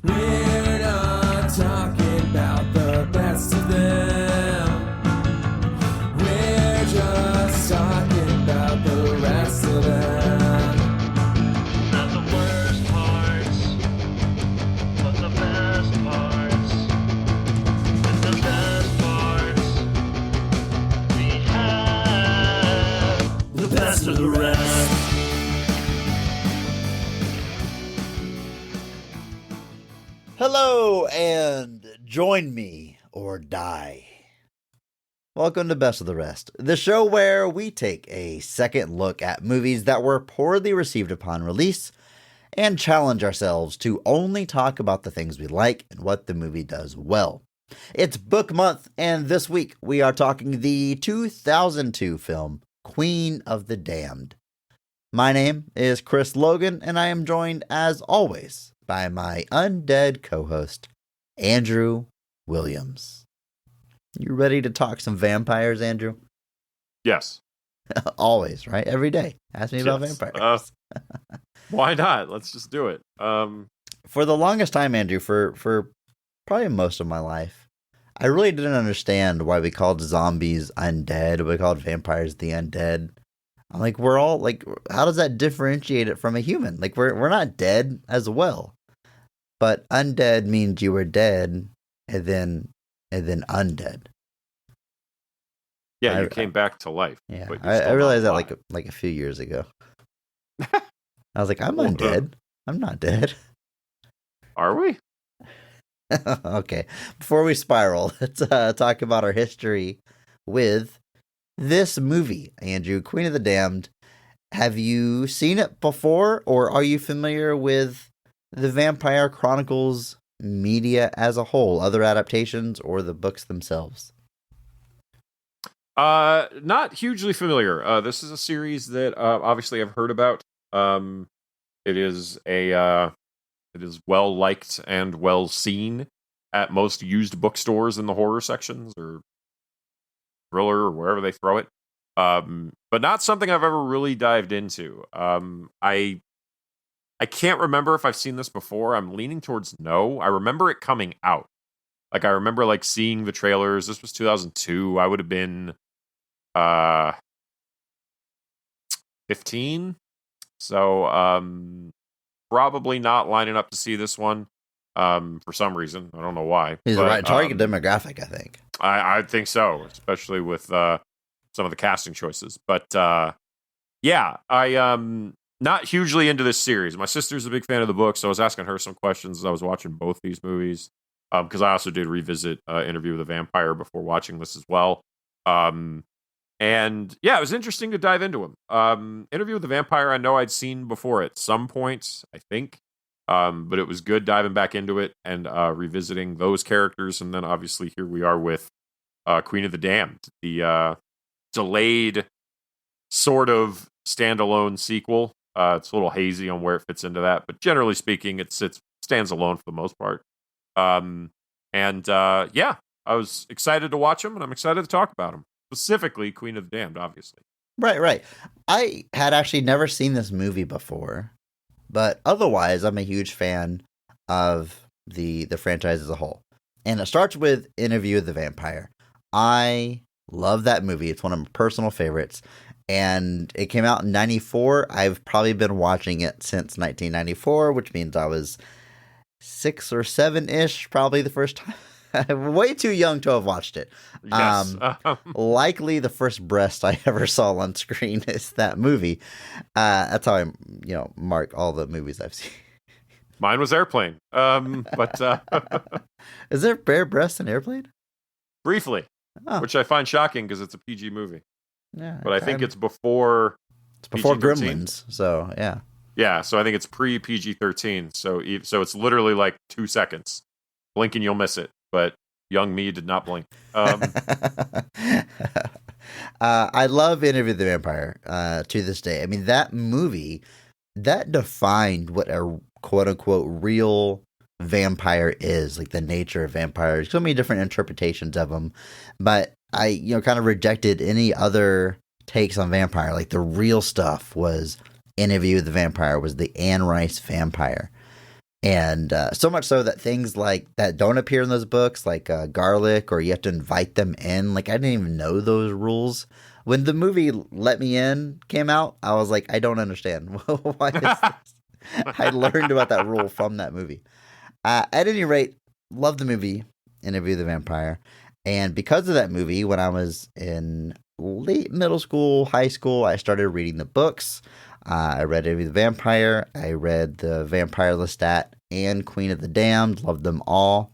We're not talking about the best of them. We're just talking about the rest of them. Not the worst parts, but the best parts. And the best parts we have. The best of the rest. Hello, and join me or die. Welcome to Best of the Rest, the show where we take a second look at movies that were poorly received upon release and challenge ourselves to only talk about the things we like and what the movie does well. It's Book Month, and this week we are talking the 2002 film Queen of the Damned. My name is Chris Logan, and I am joined, as always, by my undead co-host, Andrew Williams. You ready to talk some vampires, Andrew? Yes. Always, right? Every day. Ask me about vampires. Why not? Let's just do it. For the longest time, Andrew, for probably most of my life, I really didn't understand why we called zombies undead, we called vampires the undead. I'm like, we're all like, how does that differentiate it from a human? Like, we're not dead as well. But undead means you were dead and then undead. Yeah, you came back to life. Yeah, I realized that like a few years ago. I was like, I'm undead. I'm not dead. Are we? Okay. Before we spiral, let's talk about our history with this movie, Andrew, Queen of the Damned. Have you seen it before, or are you familiar with the Vampire Chronicles media as a whole, other adaptations or the books themselves? Not hugely familiar. This is a series that obviously I've heard about. It is well liked and well seen at most used bookstores in the horror sections or thriller or wherever they throw it. But not something I've ever really dived into. I can't remember if I've seen this before. I'm leaning towards no. I remember it coming out. Like, I remember like seeing the trailers. This was 2002. I would have been 15. So probably not lining up to see this one for some reason. I don't know why. He's the right target demographic, I think. I think so, especially with some of the casting choices. But yeah, I not hugely into this series. My sister's a big fan of the book, so I was asking her some questions as I was watching both these movies. Because I also did revisit Interview with a Vampire before watching this as well. And yeah, it was interesting to dive into them. Interview with the Vampire, I know I'd seen before at some point, I think. But it was good diving back into it and revisiting those characters. And then obviously here we are with Queen of the Damned, the delayed sort of standalone sequel. It's a little hazy on where it fits into that, but generally speaking, it stands alone for the most part. Yeah, I was excited to watch them, and I'm excited to talk about them. Specifically, Queen of the Damned, obviously. Right. I had actually never seen this movie before, but otherwise, I'm a huge fan of the franchise as a whole. And it starts with Interview with the Vampire. I love that movie. It's one of my personal favorites. And it came out in 94. I've probably been watching it since 1994, which means I was 6 or 7-ish, probably the first time. I'm way too young to have watched it. Yes. Likely the first breast I ever saw on screen is that movie. That's how I, mark all the movies I've seen. Mine was Airplane. But is there bare breasts in Airplane? Briefly, which I find shocking because it's a PG movie. Yeah, but I think it's before. It's before PG-13. Gremlins, so yeah. Yeah, so I think it's pre PG-13. So it's literally like 2 seconds. Blink and you'll miss it. But young me did not blink. I love Interview with the Vampire to this day. I mean, that movie, that defined what a quote-unquote real vampire is, like the nature of vampires. So many different interpretations of them. But I, kind of rejected any other takes on vampire. Like the real stuff was Interview with the Vampire, was the Anne Rice vampire. And so much so that things like that don't appear in those books, like garlic, or you have to invite them in. Like, I didn't even know those rules. When the movie Let Me In came out, I was like, I don't understand. Why is this? I learned about that rule from that movie. At any rate, love the movie Interview with the Vampire. And because of that movie, when I was in late middle school, high school, I started reading the books. I read Interview with the Vampire. I read the Vampire Lestat and Queen of the Damned. Loved them all.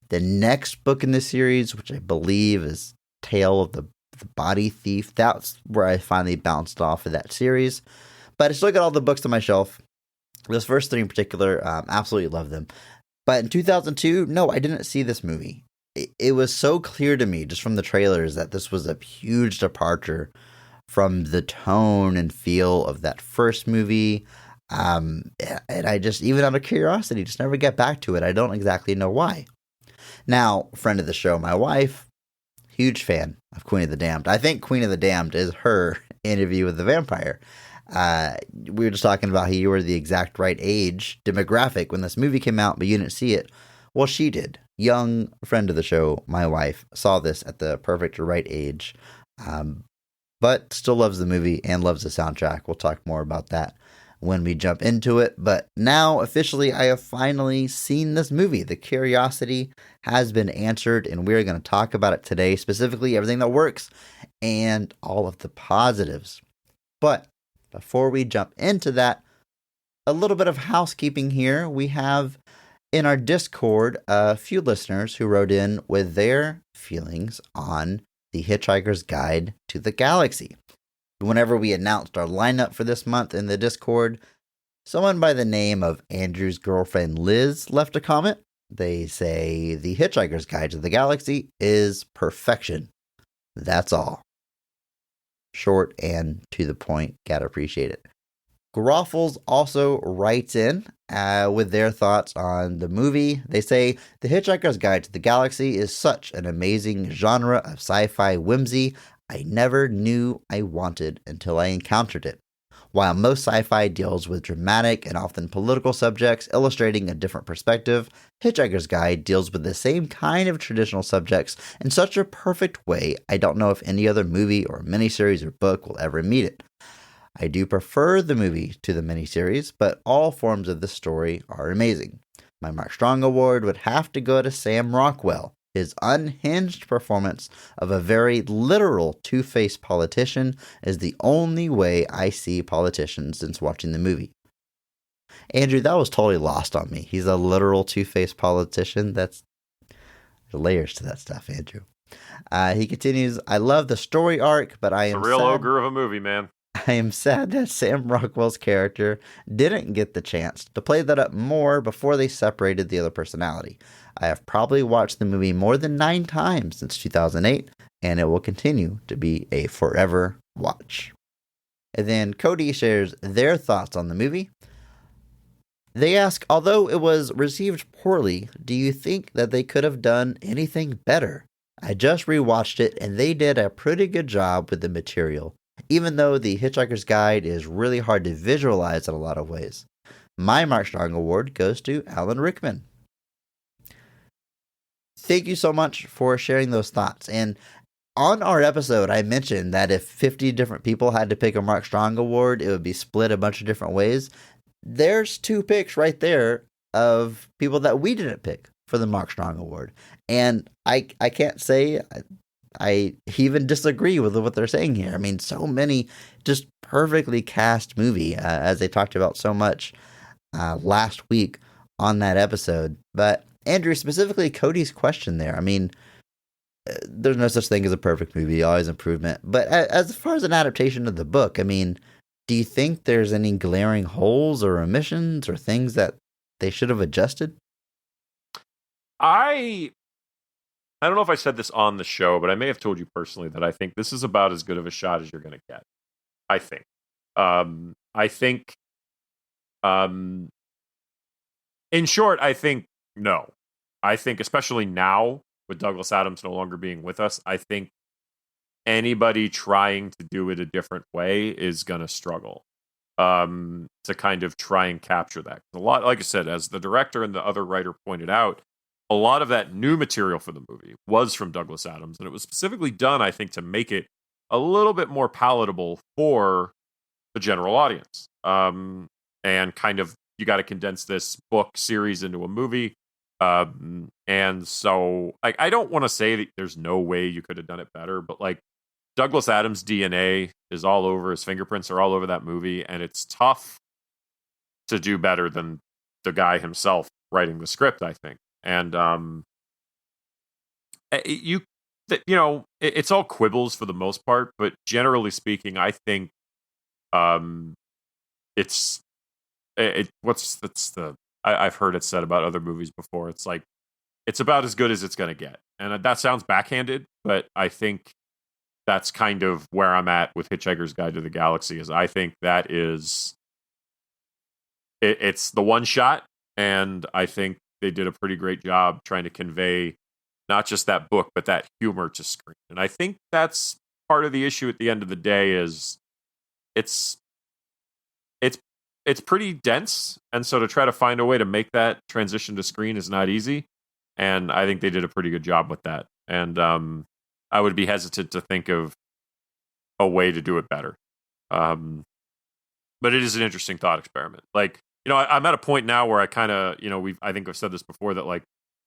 The next book in this series, which I believe is Tale of the Body Thief, that's where I finally bounced off of that series. But I still got all the books on my shelf. Those first three in particular, absolutely love them. But in 2002, no, I didn't see this movie. It was so clear to me just from the trailers that this was a huge departure from the tone and feel of that first movie. And I just, even out of curiosity, just never get back to it. I don't exactly know why. Now, friend of the show, my wife, huge fan of Queen of the Damned. I think Queen of the Damned is her Interview with the Vampire. We were just talking about how you were the exact right age demographic when this movie came out, but you didn't see it. Well, she did. Young friend of the show, my wife, saw this at the perfect right age, but still loves the movie and loves the soundtrack. We'll talk more about that when we jump into it. But now, officially, I have finally seen this movie. The curiosity has been answered, and we're going to talk about it today, specifically everything that works and all of the positives. But before we jump into that, a little bit of housekeeping here. We have in our Discord a few listeners who wrote in with their feelings on The Hitchhiker's Guide to the Galaxy. Whenever we announced our lineup for this month in the Discord, someone by the name of Andrew's girlfriend Liz left a comment. They say The Hitchhiker's Guide to the Galaxy is perfection. That's all. Short and to the point. Gotta appreciate it. Groffles also writes in with their thoughts on the movie. They say, The Hitchhiker's Guide to the Galaxy is such an amazing genre of sci-fi whimsy I never knew I wanted until I encountered it. While most sci-fi deals with dramatic and often political subjects illustrating a different perspective, Hitchhiker's Guide deals with the same kind of traditional subjects in such a perfect way I don't know if any other movie or miniseries or book will ever meet it. I do prefer the movie to the miniseries, but all forms of this story are amazing. My Mark Strong Award would have to go to Sam Rockwell. His unhinged performance of a very literal two-faced politician is the only way I see politicians since watching the movie. Andrew, that was totally lost on me. He's a literal two-faced politician. There's layers to that stuff, Andrew. He continues, I love the story arc, but I am It's a real sad. ogre of a movie, man. I am sad that Sam Rockwell's character didn't get the chance to play that up more before they separated the other personality. I have probably watched the movie more than 9 times since 2008, and it will continue to be a forever watch. And then Cody shares their thoughts on the movie. They ask, although it was received poorly, do you think that they could have done anything better? I just rewatched it, and they did a pretty good job with the material, even though The Hitchhiker's Guide is really hard to visualize in a lot of ways. My Mark Strong Award goes to Alan Rickman. Thank you so much for sharing those thoughts. And on our episode, I mentioned that if 50 different people had to pick a Mark Strong Award, it would be split a bunch of different ways. There's 2 picks right there of people that we didn't pick for the Mark Strong Award. And I can't say I even disagree with what they're saying here. I mean, so many just perfectly cast movie, as they talked about so much last week on that episode. But Andrew, specifically Cody's question there, I mean, there's no such thing as a perfect movie, always improvement. But as far as an adaptation of the book, I mean, do you think there's any glaring holes or omissions or things that they should have adjusted? I don't know if I said this on the show, but I may have told you personally that I think this is about as good of a shot as you're going to get. I think. In short, I think no. I think, especially now with Douglas Adams no longer being with us, I think anybody trying to do it a different way is going to struggle. to kind of try and capture that. A lot, like I said, as the director and the other writer pointed out, a lot of that new material for the movie was from Douglas Adams, and it was specifically done, I think, to make it a little bit more palatable for the general audience. And kind of, you got to condense this book series into a movie. And so I don't want to say that there's no way you could have done it better, but like Douglas Adams' DNA is all over, his fingerprints are all over that movie, and it's tough to do better than the guy himself writing the script, I think. And it's all quibbles for the most part, but generally speaking, I think I've heard it said about other movies before. It's like, it's about as good as it's going to get. And that sounds backhanded, but I think that's kind of where I'm at with Hitchhiker's Guide to the Galaxy, is I think that is, it's the one shot. And I think they did a pretty great job trying to convey not just that book, but that humor to screen. And I think that's part of the issue at the end of the day is it's pretty dense. And so to try to find a way to make that transition to screen is not easy. And I think they did a pretty good job with that. And I would be hesitant to think of a way to do it better. But it is an interesting thought experiment. Like, I'm at a point now where I kind of, I think I've said this before, that like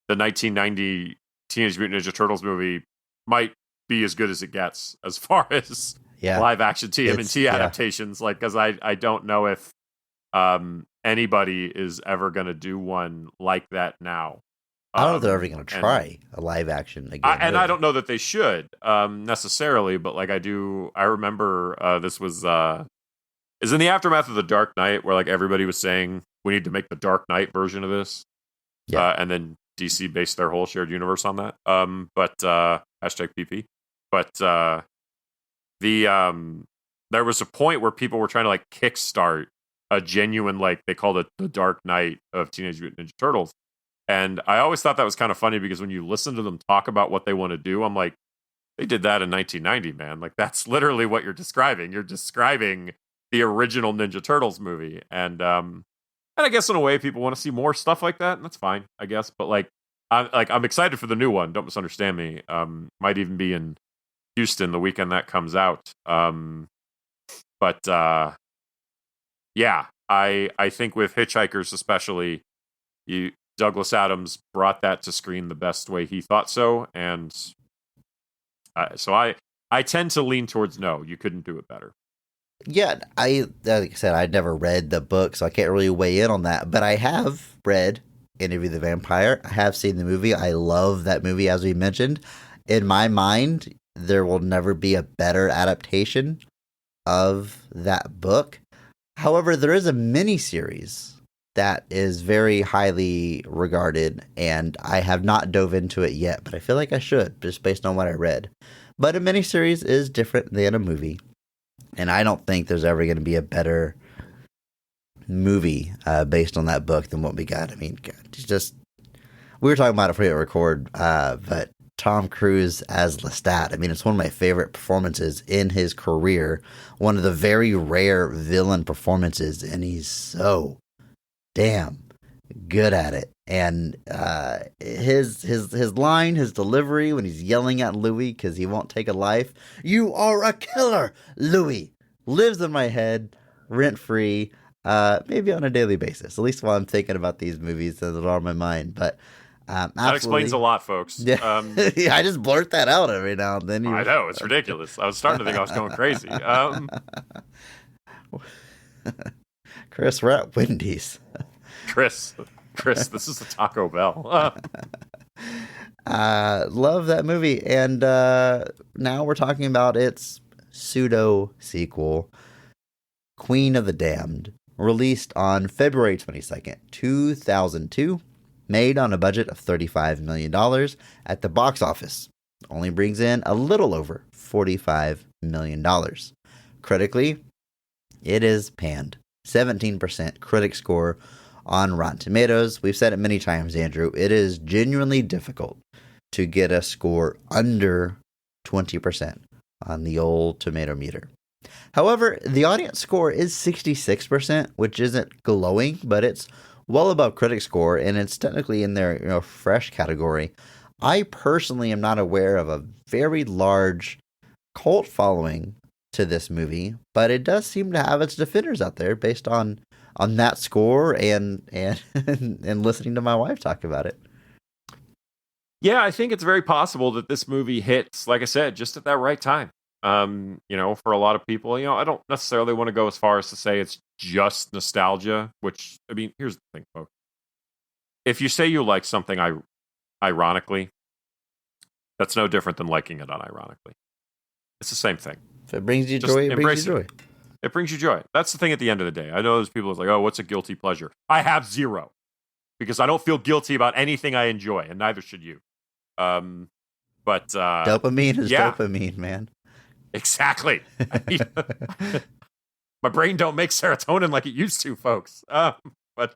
the 1990 Teenage Mutant Ninja Turtles movie might be as good as it gets as far as live action TMNT adaptations. Like, because I don't know if anybody is ever going to do one like that now. I don't know if they're ever going to try a live action again. And I don't know that they should necessarily, but like I remember this was is in the aftermath of The Dark Knight, where like everybody was saying we need to make the Dark Knight version of this. Yeah. And then DC based their whole shared universe on that. But hashtag PP. But there was a point where people were trying to like kickstart a genuine, like they called it the Dark Knight of Teenage Mutant Ninja Turtles. And I always thought that was kind of funny, because when you listen to them talk about what they want to do, I'm like, they did that in 1990, man. Like, that's literally what you're describing. You're describing the original Ninja Turtles movie. And I guess in a way people want to see more stuff like that, and that's fine, I guess. But like I'm excited for the new one. Don't misunderstand me. Might even be in Houston the weekend that comes out. But yeah, I think with Hitchhikers especially, Douglas Adams brought that to screen the best way he thought so, and so I tend to lean towards no, you couldn't do it better. Yeah, like I said, I'd never read the book, so I can't really weigh in on that. But I have read Interview the Vampire. I have seen the movie. I love that movie, as we mentioned. In my mind, there will never be a better adaptation of that book. However, there is a miniseries that is very highly regarded, and I have not dove into it yet, but I feel like I should, just based on what I read. But a miniseries is different than a movie, and I don't think there's ever going to be a better movie based on that book than what we got. I mean, God, it's just, we were talking about it before we record, but Tom Cruise as Lestat, I mean, it's one of my favorite performances in his career, one of the very rare villain performances, and he's so damn good at it. And his line, his delivery when he's yelling at Louis because he won't take a life, "You are a killer, Louis," lives in my head rent free, maybe on a daily basis, at least while I'm thinking about these movies that are on my mind. But that explains a lot, folks. Yeah. Yeah, I just blurt that out every now and then. I know, it's ridiculous. I was starting to think I was going crazy. Chris, we're at Wendy's. Chris, this is a Taco Bell. Love that movie. And now we're talking about its pseudo sequel, Queen of the Damned, released on February 22nd, 2002, made on a budget of $35 million at the box office. Only brings in a little over $45 million. Critically, it is panned. 17% critic score on Rotten Tomatoes. We've said it many times, Andrew. It is genuinely difficult to get a score under 20% on the old tomato meter. However, the audience score is 66%, which isn't glowing, but it's well above critic score, and it's technically in their fresh category. I personally am not aware of a very large cult following to this movie, but it does seem to have its defenders out there based on that score and and listening to my wife talk about it. Yeah, I think it's very possible that this movie hits, like I said, just at that right time. For a lot of people, I don't necessarily want to go as far as to say it's just nostalgia, which, I mean, here's the thing, folks. If you say you like something ironically, that's no different than liking it unironically. It's the same thing. If it brings you Just joy, it brings embrace you joy. It brings you joy. That's the thing at the end of the day. I know there's people who's like, oh, what's a guilty pleasure? I have zero. Because I don't feel guilty about anything I enjoy, and neither should you. But dopamine is dopamine, man. Exactly. My brain don't make serotonin like it used to, folks. But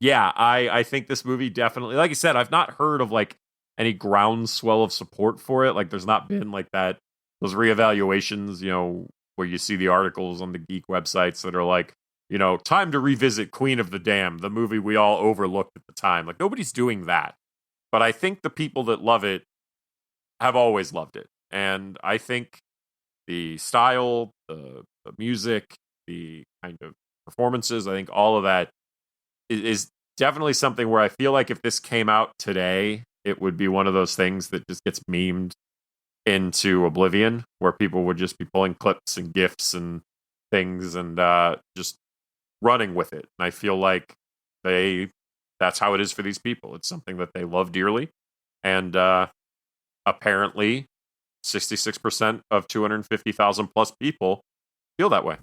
yeah, I think this movie definitely, like I said, I've not heard of like any groundswell of support for it. Like there's not been like those reevaluations, where you see the articles on the geek websites that are like, time to revisit Queen of the Damned, the movie we all overlooked at the time. Like nobody's doing that. But I think the people that love it have always loved it. And I think the style, the music, the kind of performances, I think all of that is definitely something where I feel like if this came out today, it would be one of those things that just gets memed into oblivion, where people would just be pulling clips and GIFs and things and just running with it. And I feel like that's how it is for these people. It's something that they love dearly. And apparently 66% of 250,000 plus people feel that way.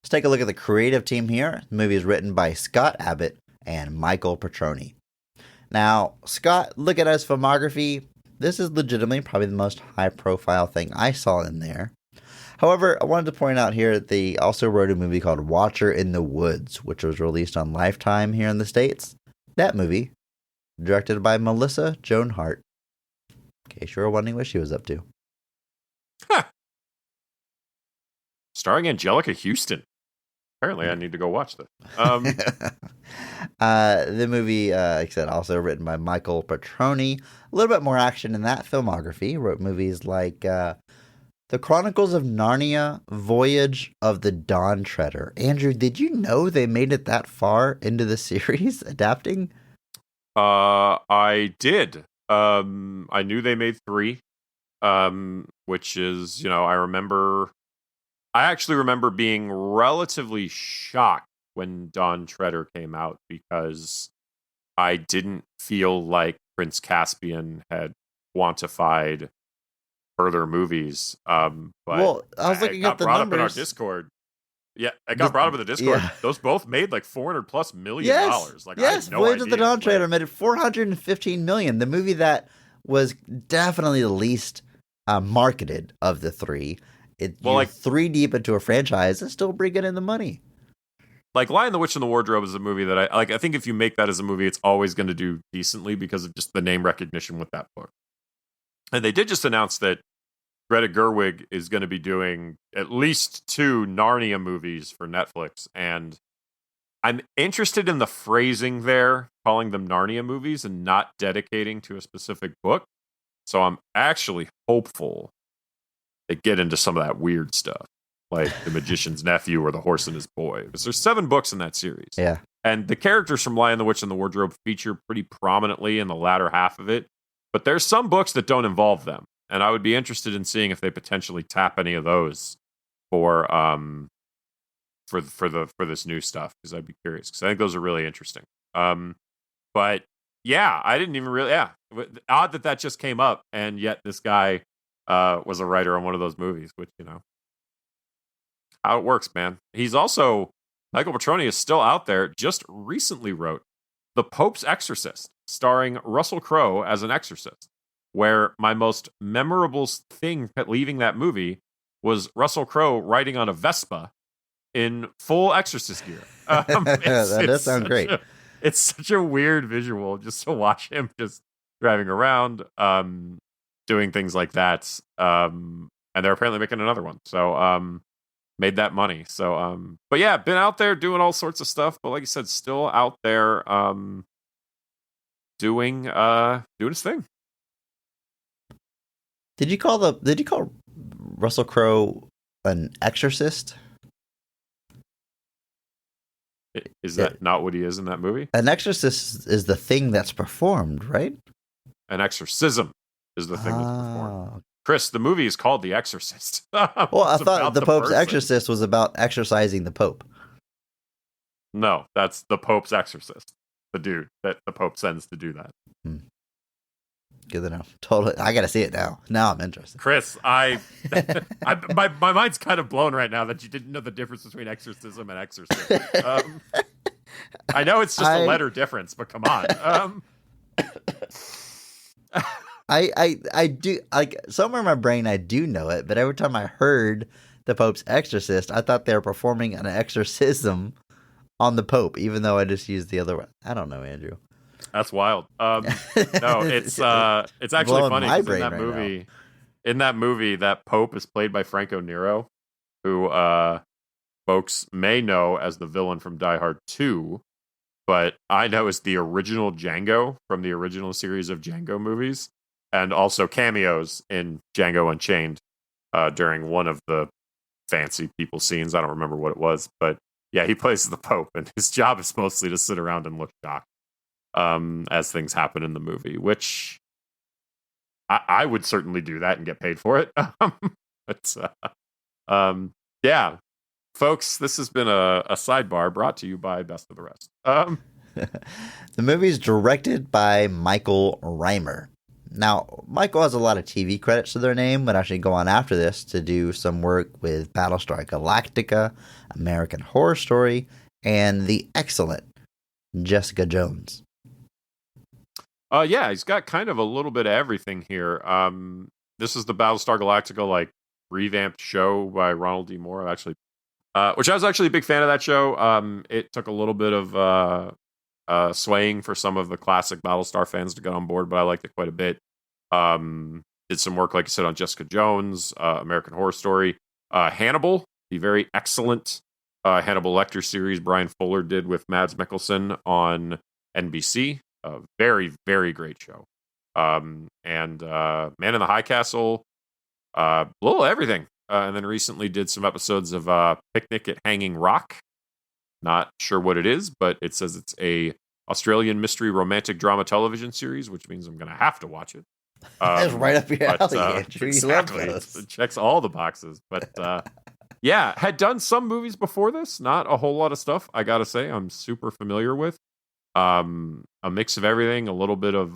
Let's take a look at the creative team here. The movie is written by Scott Abbott and Michael Petroni. Now, Scott, look at his filmography. This is legitimately probably the most high-profile thing I saw in there. However, I wanted to point out here that they also wrote a movie called Watcher in the Woods, which was released on Lifetime here in the States. That movie, directed by Melissa Joan Hart. In case you were wondering what she was up to. Huh. Starring Angelica Houston. Apparently, I need to go watch this. The movie, like I said, also written by Michael Petroni. A little bit more action in that filmography. He wrote movies like The Chronicles of Narnia, Voyage of the Dawn Treader. Andrew, did you know they made it that far into the series, adapting? I did. I knew they made 3, which is, I actually remember being relatively shocked when Dawn Treader came out because I didn't feel like Prince Caspian had quantified further movies. But well, I was looking at the brought numbers. up in our Discord. Yeah, it got brought up in the Discord. Yeah. Those both made like $400+ million. Like, yes, I had no Voyage of the idea. Dawn Treader made it $415 million. The movie that was definitely the least marketed of the 3. You're 3 deep into a franchise and still bringing in the money. Like Lion, the Witch, and the Wardrobe is a movie that I like. I think if you make that as a movie, it's always going to do decently because of just the name recognition with that book. And they did just announce that Greta Gerwig is going to be doing at least 2 Narnia movies for Netflix. And I'm interested in the phrasing there, calling them Narnia movies and not dedicating to a specific book. So I'm actually hopeful they get into some of that weird stuff, like The Magician's Nephew or The Horse and His Boy. Because there's 7 books in that series. Yeah. And the characters from Lion, the Witch, and the Wardrobe feature pretty prominently in the latter half of it. But there's some books that don't involve them. And I would be interested in seeing if they potentially tap any of those for this new stuff, because I'd be curious, because I think those are really interesting. But yeah, I didn't even really odd that just came up, and yet this guy was a writer on one of those movies, which how it works, man. He's also Michael Petroni is still out there. Just recently wrote The Pope's Exorcist, starring Russell Crowe as an exorcist, where my most memorable thing at leaving that movie was Russell Crowe riding on a Vespa in full exorcist gear. That does sound great. It's such a weird visual just to watch him just driving around. doing things like that. And they're apparently making another one. So made that money. So but yeah, been out there doing all sorts of stuff. But like you said, still out there doing his thing. Did you call Russell Crowe an exorcist? Is that not what he is in that movie? An exorcist is the thing that's performed, right? An exorcism is the thing that's performed. Ah. Chris, the movie is called The Exorcist. Well, I It's thought about the Pope's person. exorcist was about exorcising the Pope. No, that's the Pope's exorcist. The dude that the Pope sends to do that. Good to know. Totally. I got to see it now. Now I'm interested. Chris, my mind's kind of blown right now that you didn't know the difference between exorcism and exorcism. I know it's just a letter difference, but come on. I do, like, somewhere in my brain I do know it, but every time I heard the Pope's exorcist, I thought they were performing an exorcism on the Pope, even though I just used the other one. I don't know, Andrew. That's wild. No, it's actually Blowing funny my 'cause brain in that right movie. In that movie, that Pope is played by Franco Nero, who folks may know as the villain from Die Hard 2, but I know as the original Django from the original series of Django movies, and also cameos in Django Unchained during one of the fancy people scenes. I don't remember what it was, but yeah, he plays the Pope, and his job is mostly to sit around and look shocked as things happen in the movie, which I would certainly do that and get paid for it. But yeah, folks, this has been a sidebar brought to you by Best of the Rest. The movie is directed by Michael Reimer. Now, Michael has a lot of TV credits to their name, but actually go on after this to do some work with Battlestar Galactica, American Horror Story, and the excellent Jessica Jones. Yeah, he's got kind of a little bit of everything here. This is the Battlestar Galactica like revamped show by Ronald D. Moore, actually, which I was actually a big fan of that show. It took a little bit of swaying for some of the classic Battlestar fans to get on board, but I liked it quite a bit. Did some work, like I said, on Jessica Jones, American Horror Story, Hannibal, the very excellent Hannibal Lecter series Brian Fuller did with Mads Mikkelsen on NBC. A very, very great show. And Man in the High Castle, a little everything. And then recently did some episodes of Picnic at Hanging Rock. Not sure what it is, but it says it's a Australian mystery romantic drama television series, which means I'm going to have to watch it. That's right up your alley, Andrew. Exactly. You love those. It checks all the boxes. But yeah, had done some movies before this. Not a whole lot of stuff, I got to say. I'm super familiar with. A mix of everything, a little bit of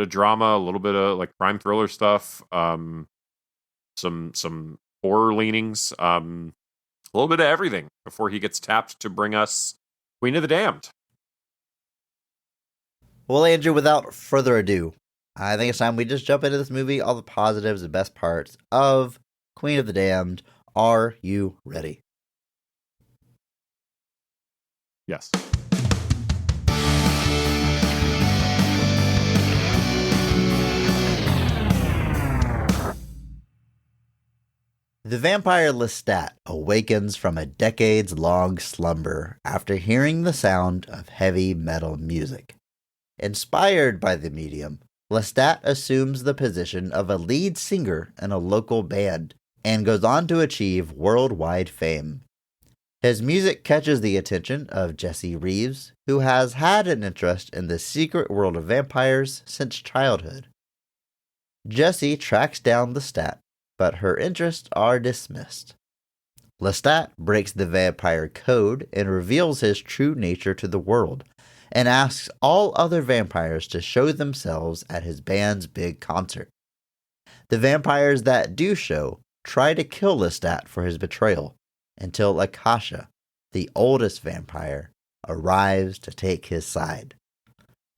drama, a little bit of like crime thriller stuff, some horror leanings, a little bit of everything before he gets tapped to bring us Queen of the Damned. Well, Andrew, without further ado, I think it's time we just jump into this movie, all the positives and best parts of Queen of the Damned. Are you ready? Yes. The vampire Lestat awakens from a decades-long slumber after hearing the sound of heavy metal music. Inspired by the medium, Lestat assumes the position of a lead singer in a local band and goes on to achieve worldwide fame. His music catches the attention of Jessie Reeves, who has had an interest in the secret world of vampires since childhood. Jessie tracks down Lestat, but her interests are dismissed. Lestat breaks the vampire code and reveals his true nature to the world, and asks all other vampires to show themselves at his band's big concert. The vampires that do show try to kill Lestat for his betrayal, until Akasha, the oldest vampire, arrives to take his side.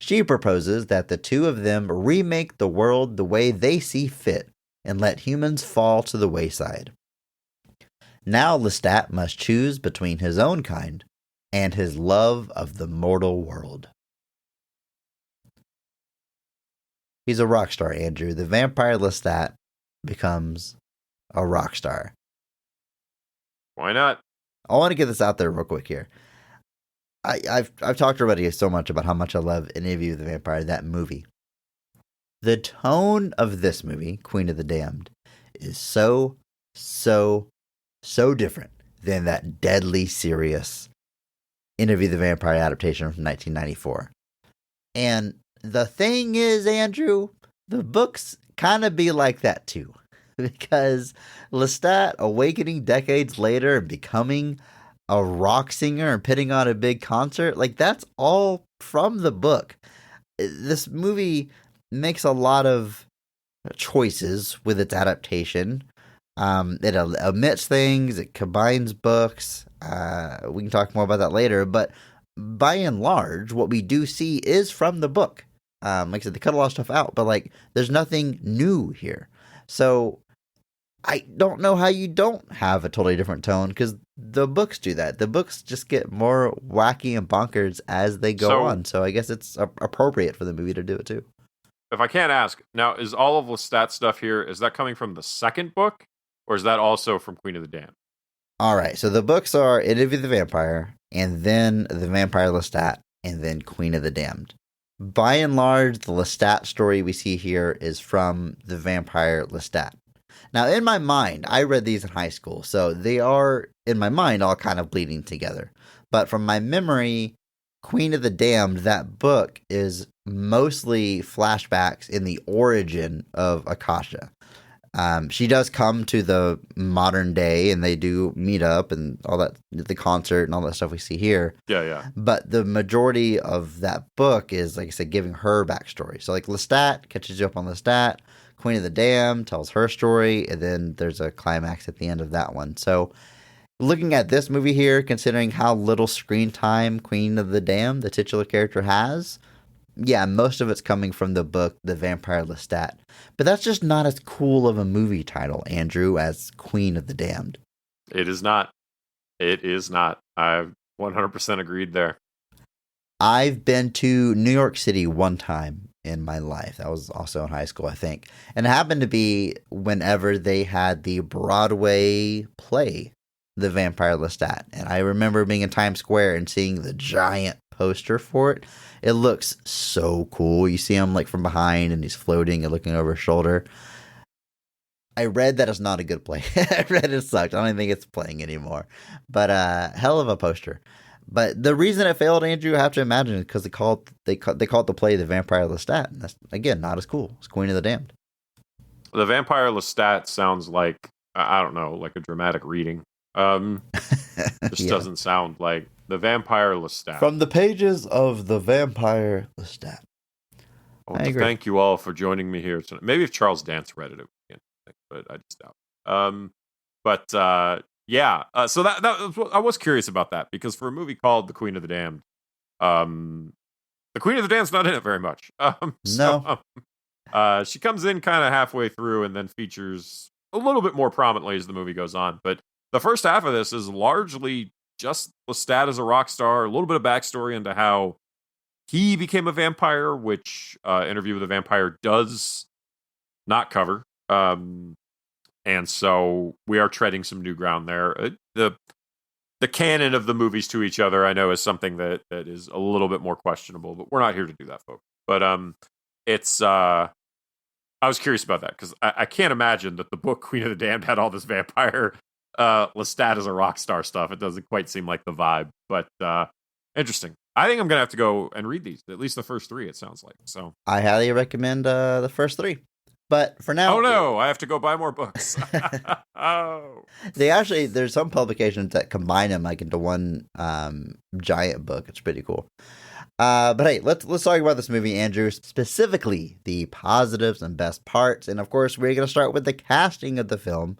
She proposes that the two of them remake the world the way they see fit, and let humans fall to the wayside. Now Lestat must choose between his own kind and his love of the mortal world. He's a rock star, Andrew. The vampire Lestat becomes a rock star. Why not? I want to get this out there real quick here. I've talked already so much about how much I love Interview with the Vampire, that movie. The tone of this movie, Queen of the Damned, is so different than that deadly serious Interview the Vampire adaptation from 1994. And the thing is, Andrew, the books kind of be like that too. Because Lestat awakening decades later and becoming a rock singer and putting on a big concert, like that's all from the book. This movie makes a lot of choices with its adaptation. It omits things, it combines books. We can talk more about that later, but by and large, what we do see is from the book. Like I said, they cut a lot of stuff out, but like there's nothing new here. So I don't know how you don't have a totally different tone, because the books do that. The books just get more wacky and bonkers as they go on. So I guess it's appropriate for the movie to do it too. If I can't ask, now is all of Lestat stuff here, is that coming from the second book, or is that also from Queen of the Damned? All right, so the books are Interview the Vampire, and then The Vampire Lestat, and then Queen of the Damned. By and large, the Lestat story we see here is from The Vampire Lestat. Now, in my mind, I read these in high school, so they are, in my mind, all kind of bleeding together. But from my memory, Queen of the Damned, that book is mostly flashbacks in the origin of Akasha. She does come to the modern day, and they do meet up and all that, the concert and all that stuff we see here. Yeah. But the majority of that book is, like I said, giving her backstory. So, like, Lestat catches you up on Lestat. Queen of the Damned tells her story, and then there's a climax at the end of that one. So, looking at this movie here, considering how little screen time Queen of the Damned, the titular character, has, yeah, most of it's coming from the book, The Vampire Lestat. But that's just not as cool of a movie title, Andrew, as Queen of the Damned. It is not. It is not. I've 100% agreed there. I've been to New York City one time in my life. That was also in high school, I think. And it happened to be whenever they had the Broadway play, The Vampire Lestat. And I remember being in Times Square and seeing the giant poster for it. It looks so cool. You see him like from behind, and he's floating and looking over his shoulder. I read that it's not a good play. I read it sucked. I don't even think it's playing anymore. But hell of a poster. But the reason it failed, Andrew, I have to imagine, is because they called the play The Vampire Lestat. And that's, again, not as cool. It's Queen of the Damned. The Vampire Lestat sounds like, I don't know, like a dramatic reading. Just doesn't sound like The Vampire Lestat. From the pages of The Vampire Lestat. I want to thank you all for joining me here tonight. Maybe if Charles Dance read it would be interesting, but I just doubt. So that I was curious about that, because for a movie called The Queen of the Damned, the Queen of the Damned's not in it very much. No. She comes in kind of halfway through and then features a little bit more prominently as the movie goes on. But the first half of this is largely just Lestat as a rock star, a little bit of backstory into how he became a vampire, which Interview with the Vampire does not cover. And so we are treading some new ground there. The canon of the movies to each other, I know, is something that is a little bit more questionable, but we're not here to do that, folks. But it's I was curious about that, because I can't imagine that the book Queen of the Damned had all this vampire Lestat as a rock star stuff. It doesn't quite seem like the vibe, but interesting. I think I'm gonna have to go and read these, at least the first three. It sounds like so. I highly recommend the first three. But for now, oh no, I have to go buy more books. Oh, there's some publications that combine them like into one giant book. It's pretty cool. But hey, let's talk about this movie, Andrew. Specifically, the positives and best parts, and of course, we're gonna start with the casting of the film,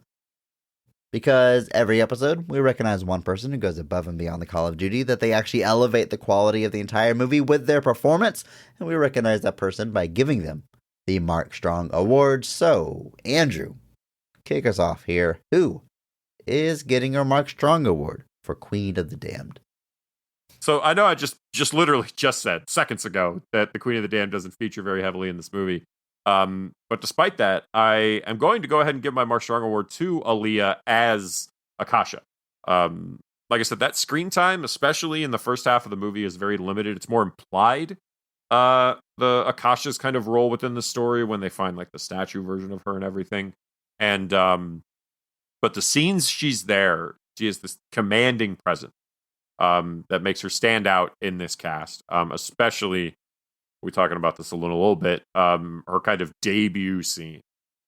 because every episode we recognize one person who goes above and beyond the call of duty, that they actually elevate the quality of the entire movie with their performance, and we recognize that person by giving them the Mark Strong Award. So, Andrew, kick us off here. Who is getting a Mark Strong Award for Queen of the Damned? So I know I just literally just said seconds ago that the Queen of the Damned doesn't feature very heavily in this movie. But despite that, I am going to go ahead and give my Mark Strong Award to Aaliyah as Akasha. Like I said, that screen time, especially in the first half of the movie, is very limited. It's more implied. The Akasha's kind of role within the story when they find like the statue version of her and everything. And but the scenes she's there, she has this commanding presence that makes her stand out in this cast. Especially, we're talking about this a little bit. Her kind of debut scene,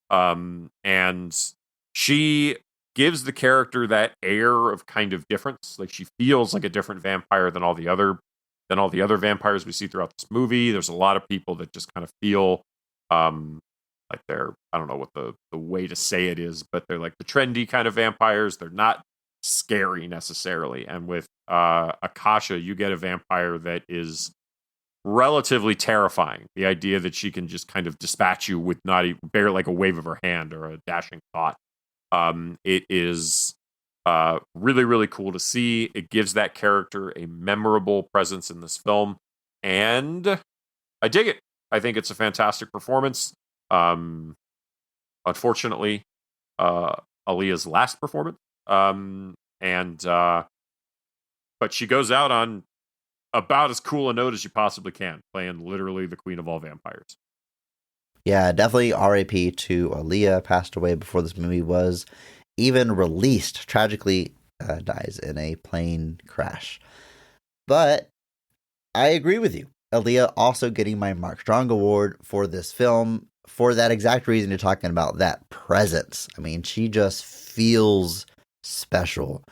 and she gives the character that air of kind of difference. Like she feels like a different vampire than all the other vampires we see throughout this movie. There's a lot of people that just kind of feel like they're, I don't know what the way to say it is, but they're like the trendy kind of vampires. They're not scary necessarily. And with Akasha, you get a vampire that is relatively terrifying. The idea that she can just kind of dispatch you with not even bare like a wave of her hand or a dashing thought. It is really, really cool to see. It gives that character a memorable presence in this film, and I dig it. I think it's a fantastic performance. Unfortunately, Aaliyah's last performance, but she goes out on about as cool a note as you possibly can, playing literally the queen of all vampires. Yeah, definitely RIP to Aaliyah, passed away before this movie was even released. Tragically dies in a plane crash. But I agree with you. Aaliyah also getting my Mark Strong Award for this film for that exact reason you're talking about, that presence. I mean, she just feels special.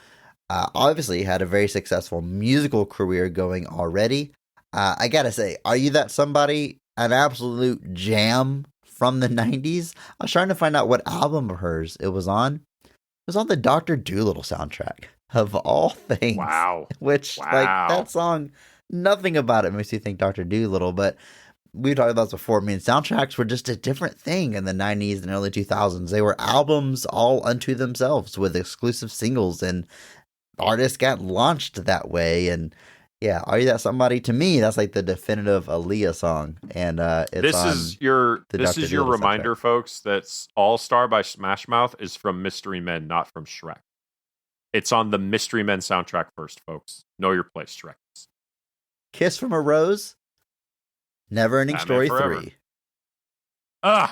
Obviously had a very successful musical career going already. I gotta say, Are You That Somebody? An absolute jam from the 90s. I was trying to find out what album of hers it was on. It was on the Dr. Dolittle soundtrack, of all things. Wow. Which, like, that song, nothing about it makes you think Dr. Dolittle, but we talked about this before. I mean, soundtracks were just a different thing in the 90s and early 2000s. They were albums all unto themselves with exclusive singles, and artists got launched that way. And yeah, Are You That Somebody? To me, that's like the definitive Aaliyah song. And this is your reminder, folks, that All Star by Smash Mouth is from Mystery Men, not from Shrek. It's on the Mystery Men soundtrack first, folks. Know your place, Shrek. Kiss from a Rose? Never Ending Story 3. No.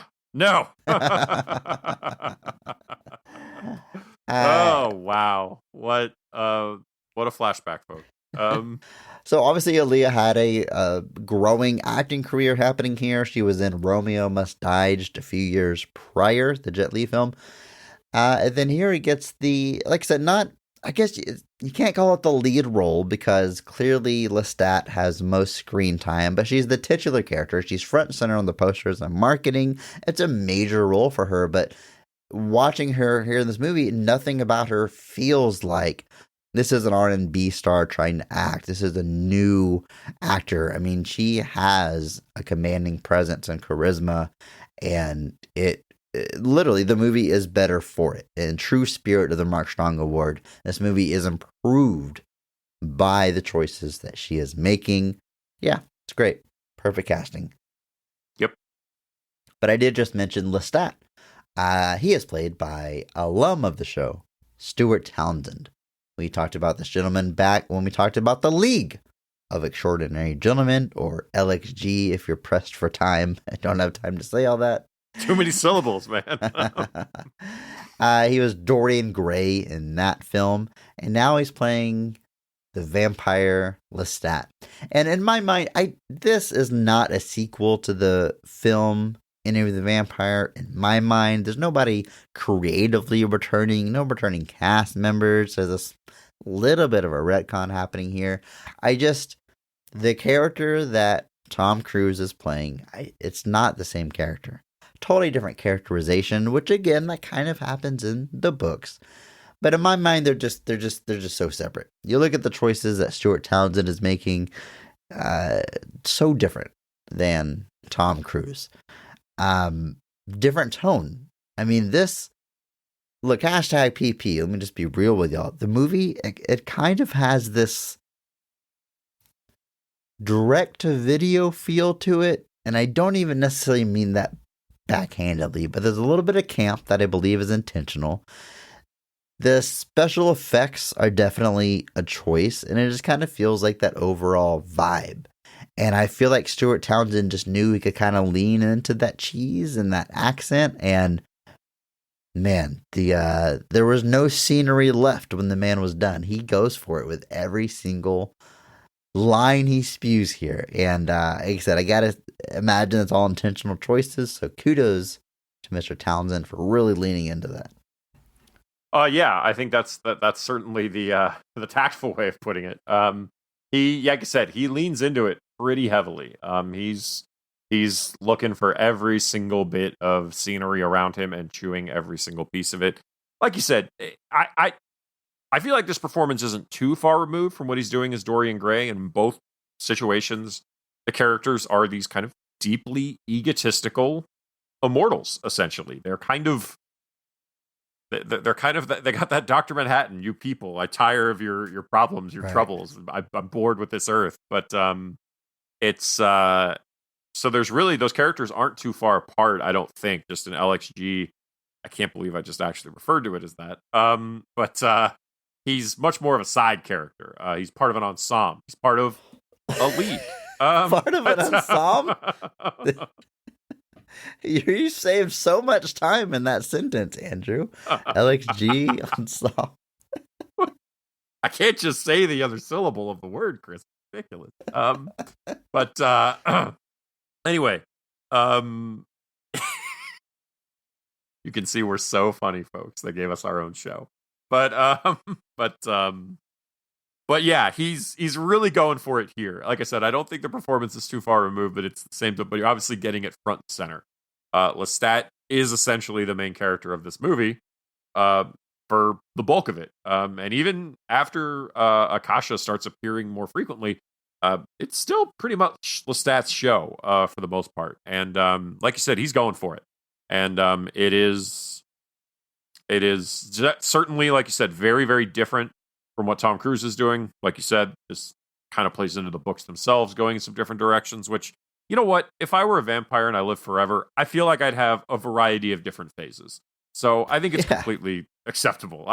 Oh, wow. What a flashback, folks. So obviously Aaliyah had a growing acting career happening here. She was in Romeo Must Die just a few years prior, the Jet Li film. And then here he gets like I said, I guess you can't call it the lead role because clearly Lestat has most screen time, but she's the titular character. She's front and center on the posters and marketing. It's a major role for her, but watching her here in this movie, nothing about her feels like this is an R&B star trying to act. This is a new actor. I mean, she has a commanding presence and charisma, and it literally, the movie is better for it. In true spirit of the Mark Strong Award, this movie is improved by the choices that she is making. Yeah, it's great. Perfect casting. Yep. But I did just mention Lestat. He is played by alum of the show, Stuart Townsend. We talked about this gentleman back when we talked about the League of Extraordinary Gentlemen, or LXG if you're pressed for time. I don't have time to say all that. Too many syllables, man. He was Dorian Gray in that film, and now he's playing the vampire Lestat. And in my mind, this is not a sequel to the film Interview with the Vampire. In my mind, there's nobody creatively returning, no returning cast members. There's this little bit of a retcon happening here. The character that Tom Cruise is playing, it's not the same character. Totally different characterization, which again, that kind of happens in the books. But in my mind, they're just so separate. You look at the choices that Stuart Townsend is making, so different than Tom Cruise. Different tone. I mean, look, hashtag PP, let me just be real with y'all. The movie, it kind of has this direct to video feel to it. And I don't even necessarily mean that backhandedly, but there's a little bit of camp that I believe is intentional. The special effects are definitely a choice, and it just kind of feels like that overall vibe. And I feel like Stuart Townsend just knew he could kind of lean into that cheese and that accent. And man, there was no scenery left when the man was done. He goes for it with every single line he spews here. And like I said, I gotta imagine it's all intentional choices. So kudos to Mr. Townsend for really leaning into that. Yeah, I think that's certainly the tactful way of putting it. He, like I said, he leans into it pretty heavily. He's looking for every single bit of scenery around him and chewing every single piece of it. Like you said, I feel like this performance isn't too far removed from what he's doing as Dorian Gray. In both situations, the characters are these kind of deeply egotistical immortals. Essentially, they got that Dr. Manhattan, you people. I tire of your problems, your troubles. I'm bored with this earth. But it's so there's really, those characters aren't too far apart, I don't think. Just in LXG, I can't believe I just actually referred to it as that. But he's much more of a side character. He's part of an ensemble. He's part of a league. Part of an ensemble? You saved so much time in that sentence, Andrew. LXG ensemble. I can't just say the other syllable of the word, Chris. It's ridiculous. But anyway, you can see we're so funny, folks. They gave us our own show. But yeah, he's really going for it here. Like I said, I don't think the performance is too far removed, but it's the same. But you're obviously getting it front and center. Lestat is essentially the main character of this movie for the bulk of it. And even after Akasha starts appearing more frequently, it's still pretty much Lestat's show for the most part. And like you said, he's going for it. And it is certainly, like you said, very, very different from what Tom Cruise is doing. Like you said, this kind of plays into the books themselves, going in some different directions, which, you know what? If I were a vampire and I lived forever, I feel like I'd have a variety of different phases. So I think it's completely acceptable.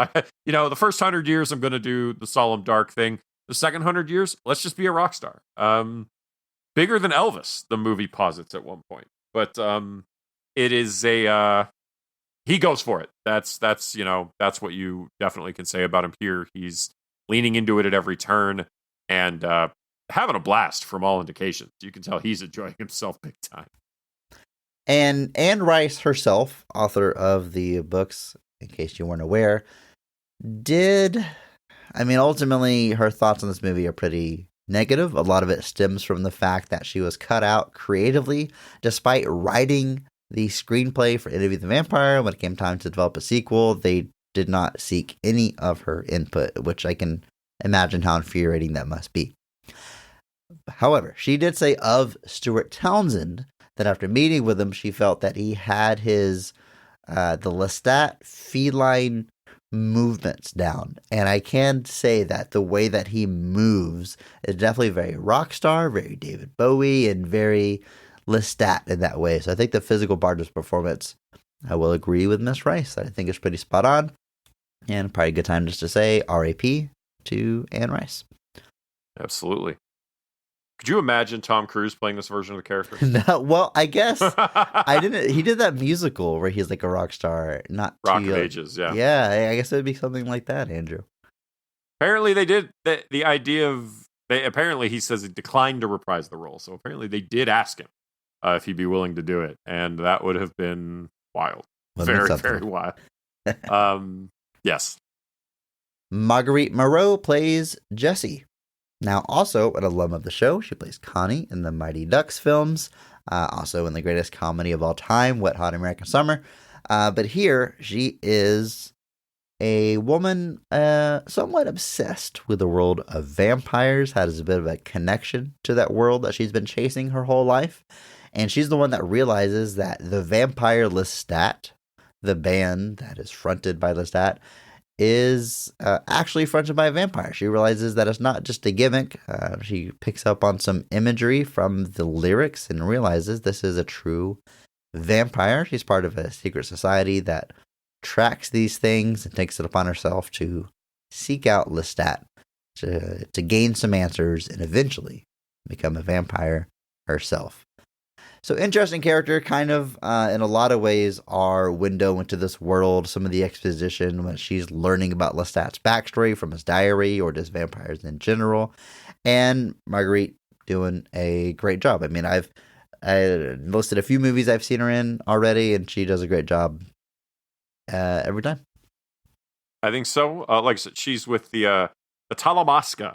The first 100 years, I'm going to do the solemn dark thing. The second 100 years, let's just be a rock star. Bigger than Elvis, the movie posits at one point. But it is he goes for it. That's what you definitely can say about him here. He's leaning into it at every turn and having a blast from all indications. You can tell he's enjoying himself big time. And Anne Rice herself, author of the books, in case you weren't aware, ultimately her thoughts on this movie are pretty negative. A lot of it stems from the fact that she was cut out creatively, despite writing the screenplay for Interview with the Vampire. When it came time to develop a sequel, they did not seek any of her input, which I can imagine how infuriating that must be. However, she did say of Stuart Townsend that after meeting with him, she felt that he had his the Lestat feline movements down. And I can say that the way that he moves is definitely very rock star, very David Bowie, and very Lestat in that way. So I think the physical part of his performance, I will agree with Miss Rice. I think it's pretty spot on. And probably a good time just to say R.A.P. to Anne Rice. Absolutely. Could you imagine Tom Cruise playing this version of the character? No, well, I guess I didn't. He did that musical where he's like a rock star, not Rock of Ages. Yeah, yeah. I guess it would be something like that, Andrew. Apparently, they did the idea of. Apparently, he says he declined to reprise the role. So apparently, they did ask him if he'd be willing to do it, and that would have been wild, very, very wild. Yes. Marguerite Moreau plays Jessie. Now, also an alum of the show, she plays Connie in the Mighty Ducks films, also in the greatest comedy of all time, Wet Hot American Summer. But here, she is a woman somewhat obsessed with the world of vampires, has a bit of a connection to that world that she's been chasing her whole life. And she's the one that realizes that the vampire Lestat, the band that is fronted by Lestat, is actually fronted by a vampire. She realizes that it's not just a gimmick. She picks up on some imagery from the lyrics and realizes this is a true vampire. She's part of a secret society that tracks these things and takes it upon herself to seek out Lestat to gain some answers and eventually become a vampire herself. So interesting character, kind of in a lot of ways our window into this world. Some of the exposition when she's learning about Lestat's backstory from his diary or just vampires in general, and Marguerite doing a great job. I mean, I listed a few movies I've seen her in already, and she does a great job every time. I think so. Like I said, she's with the Talamasca,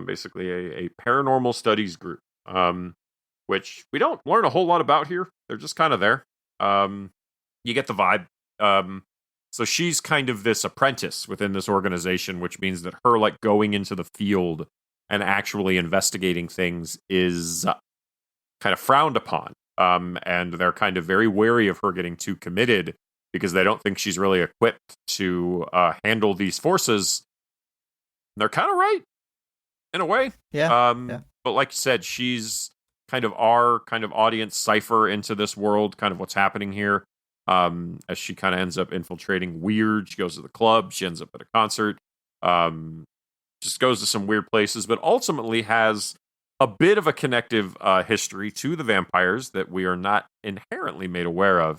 basically a paranormal studies group. Which we don't learn a whole lot about here. They're just kind of there. You get the vibe. So she's kind of this apprentice within this organization, which means that her like going into the field and actually investigating things is kind of frowned upon. And they're kind of very wary of her getting too committed because they don't think she's really equipped to handle these forces. And they're kind of right in a way. Yeah. But like you said, she's kind of our kind of audience cipher into this world, kind of what's happening here. As she kind of ends up infiltrating weird. She goes to the club. She ends up at a concert. Just goes to some weird places, but ultimately has a bit of a connective history to the vampires that we are not inherently made aware of.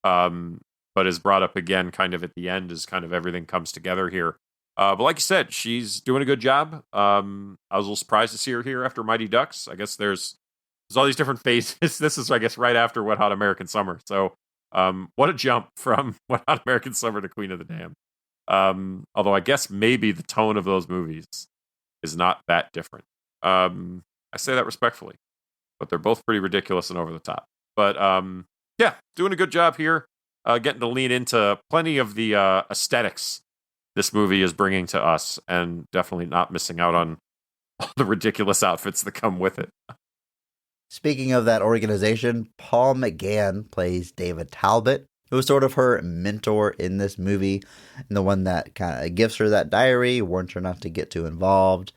But is brought up again kind of at the end as kind of everything comes together here. But like you said, she's doing a good job. I was a little surprised to see her here after Mighty Ducks. I guess there's all these different phases. This is, I guess, right after Wet Hot American Summer. So what a jump from Wet Hot American Summer to Queen of the Damned. Although I guess maybe the tone of those movies is not that different. I say that respectfully, but they're both pretty ridiculous and over the top. But yeah, doing a good job here. Getting to lean into plenty of the aesthetics this movie is bringing to us, and definitely not missing out on all the ridiculous outfits that come with it. Speaking of that organization, Paul McGann plays David Talbot, who was sort of her mentor in this movie, and the one that kind of gives her that diary, warns her not to get too involved.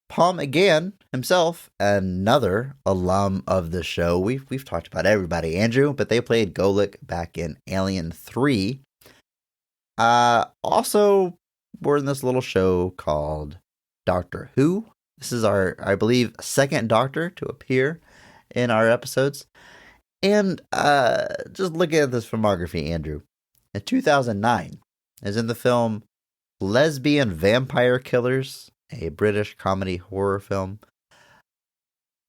Paul McGann himself, another alum of the show. We've talked about everybody, Andrew, but they played Golik back in Alien 3. Also, we're in this little show called Doctor Who. This is our, I believe, second Doctor to appear in our episodes. And just looking at this filmography, Andrew, in 2009, is in the film Lesbian Vampire Killers, a British comedy horror film,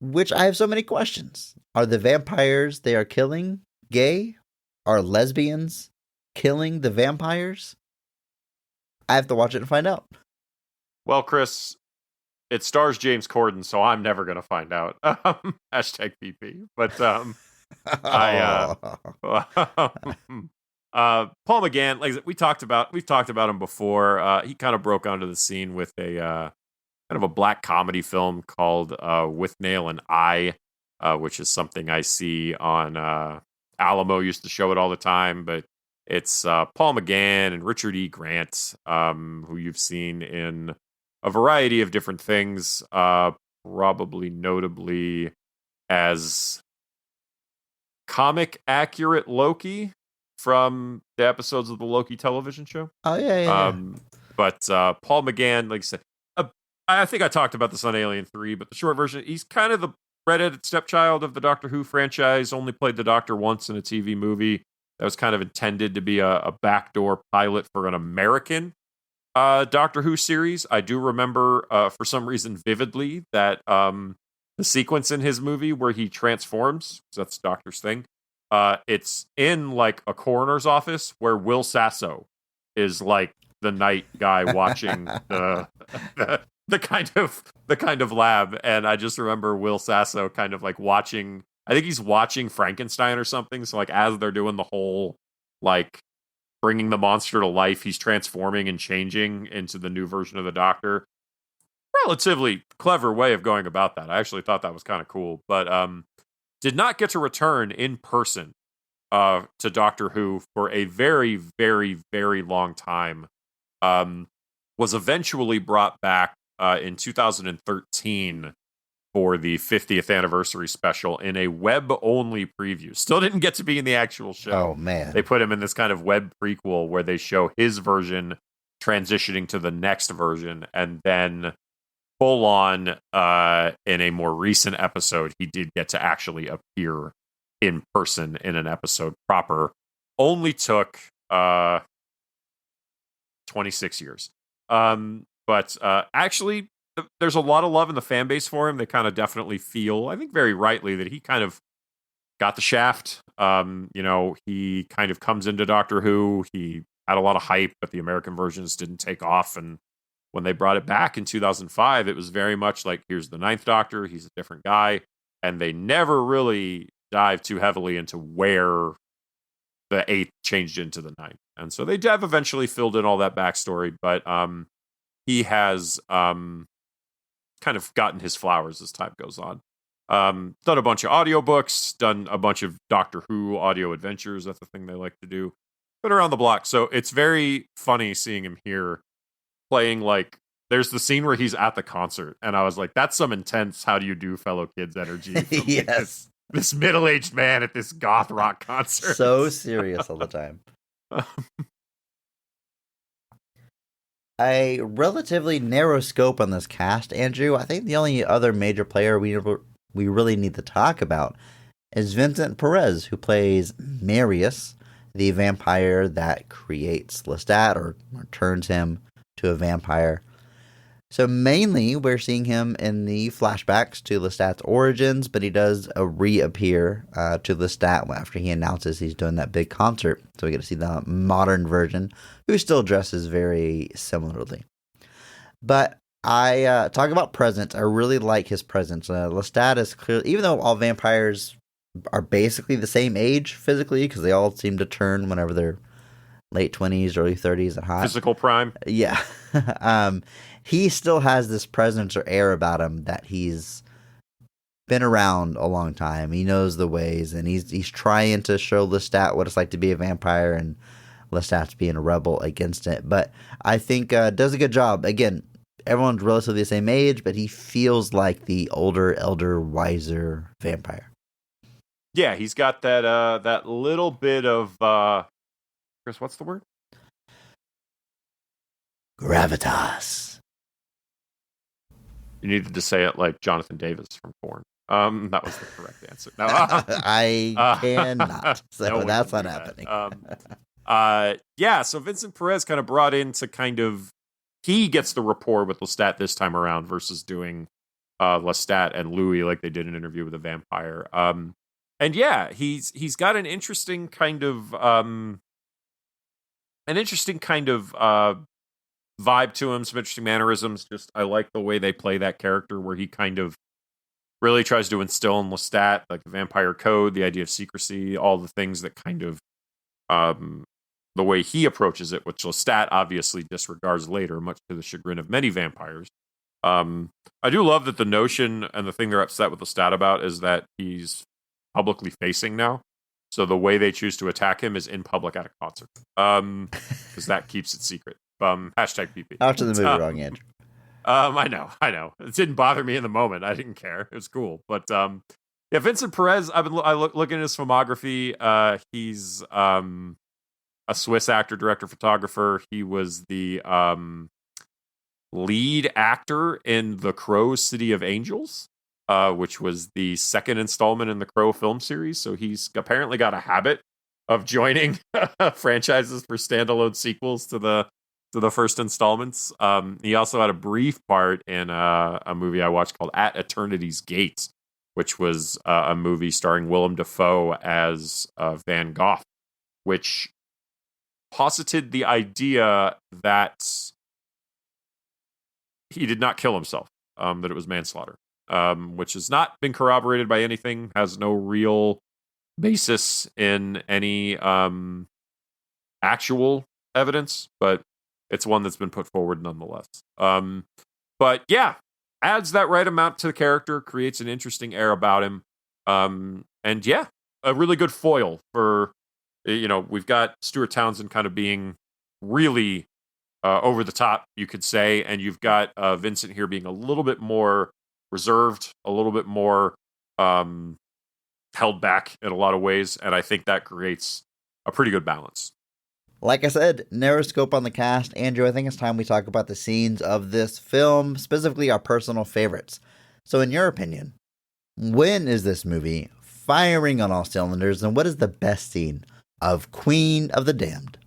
which I have so many questions. Are the vampires they are killing gay? Are lesbians killing the vampires? I have to watch it and find out. Well, Chris, it stars James Corden, so I'm never going to find out. Hashtag PP. But Paul McGann, like we've talked about him before. He kind of broke onto the scene with a kind of a black comedy film called With Nail and Eye, which is something I see on Alamo. Used to show it all the time, but it's Paul McGann and Richard E. Grant, who you've seen in a variety of different things, probably notably as comic accurate Loki from the episodes of the Loki television show. Oh, yeah. But Paul McGann, like I said, I think I talked about this on Alien 3, but the short version, he's kind of the redheaded stepchild of the Doctor Who franchise, only played the Doctor once in a TV movie that was kind of intended to be a backdoor pilot for an American Doctor Who series. I do remember, for some reason, vividly that the sequence in his movie where he transforms, 'cause that's Doctor's thing, it's in like a coroner's office where Will Sasso is like the night guy watching the kind of lab, and I just remember Will Sasso kind of like watching. I think he's watching Frankenstein or something. So like as they're doing the whole like bringing the monster to life, he's transforming and changing into the new version of the Doctor. Relatively clever way of going about that. I actually thought that was kind of cool, but did not get to return in person to Doctor Who for a very, very, very long time. Was eventually brought back in 2013 for the 50th anniversary special in a web-only preview. Still didn't get to be in the actual show. Oh, man. They put him in this kind of web prequel where they show his version transitioning to the next version, and then full on in a more recent episode, he did get to actually appear in person in an episode proper. Only took 26 years. But actually, there's a lot of love in the fan base for him. They kind of definitely feel, I think very rightly, that he kind of got the shaft. He kind of comes into Doctor Who. He had a lot of hype, but the American versions didn't take off. And when they brought it back in 2005, it was very much like, here's the Ninth Doctor. He's a different guy. And they never really dived too heavily into where the Eighth changed into the Ninth. And so they have eventually filled in all that backstory, but he has kind of gotten his flowers as time goes on. Done a bunch of audiobooks, done a bunch of Doctor Who audio adventures. That's the thing they like to do. Been around the block. So it's very funny seeing him here playing, like, there's the scene where he's at the concert, and I was like, that's some intense how do you do fellow kids energy from Yes. this middle-aged man at this goth rock concert. So serious all the time. A relatively narrow scope on this cast, Andrew. I think the only other major player we really need to talk about is Vincent Perez, who plays Marius, the vampire that creates Lestat or turns him to a vampire. So mainly we're seeing him in the flashbacks to Lestat's origins, but he does reappear to Lestat after he announces he's doing that big concert. So we get to see the modern version, who still dresses very similarly. But I talk about presence. I really like his presence. Lestat is clearly, even though all vampires are basically the same age physically, because they all seem to turn whenever they're late 20s, early 30s and hot. Physical prime. Yeah. He still has this presence or air about him that he's been around a long time. He knows the ways, and he's trying to show Lestat what it's like to be a vampire, and Lestat's being a rebel against it. But I think does a good job. Again, everyone's relatively the same age, but he feels like the older, elder, wiser vampire. Yeah, he's got that little bit of Chris, what's the word? Gravitas. You needed to say it like Jonathan Davis from Korn. That was the correct answer. No, I cannot. So no that's not that. happening. Yeah, so Vincent Perez kind of brought in to kind of, he gets the rapport with Lestat this time around versus doing Lestat and Louis like they did in an interview with a vampire. And yeah, he's got an interesting kind of vibe to him, some interesting mannerisms. Just, I like the way they play that character where he kind of really tries to instill in Lestat like the vampire code, the idea of secrecy, all the things that kind of the way he approaches it, which Lestat obviously disregards later, much to the chagrin of many vampires. I do love that the notion and the thing they're upset with Lestat about is that he's publicly facing now. So the way they choose to attack him is in public at a concert. Because that keeps it secret. Hashtag PP. After the movie, wrong, Andrew. I know. It didn't bother me in the moment. I didn't care. It was cool. But yeah, Vincent Perez, I looking at his filmography. He's a Swiss actor, director, photographer. He was the lead actor in The Crow City of Angels, which was the second installment in the Crow film series. So he's apparently got a habit of joining franchises for standalone sequels to the first installments. He also had a brief part in a movie I watched called At Eternity's Gates, which was a movie starring Willem Dafoe as Van Gogh, which posited the idea that he did not kill himself, that it was manslaughter, which has not been corroborated by anything, has no real basis in any actual evidence, but it's one that's been put forward nonetheless. But yeah, adds that right amount to the character, creates an interesting air about him. And yeah, a really good foil for, we've got Stuart Townsend kind of being really over the top, you could say, and you've got Vincent here being a little bit more reserved, a little bit more held back in a lot of ways, and I think that creates a pretty good balance. Like I said, narrow scope on the cast. Andrew, I think it's time we talk about the scenes of this film, specifically our personal favorites. So in your opinion, when is this movie firing on all cylinders, and what is the best scene of Queen of the Damned?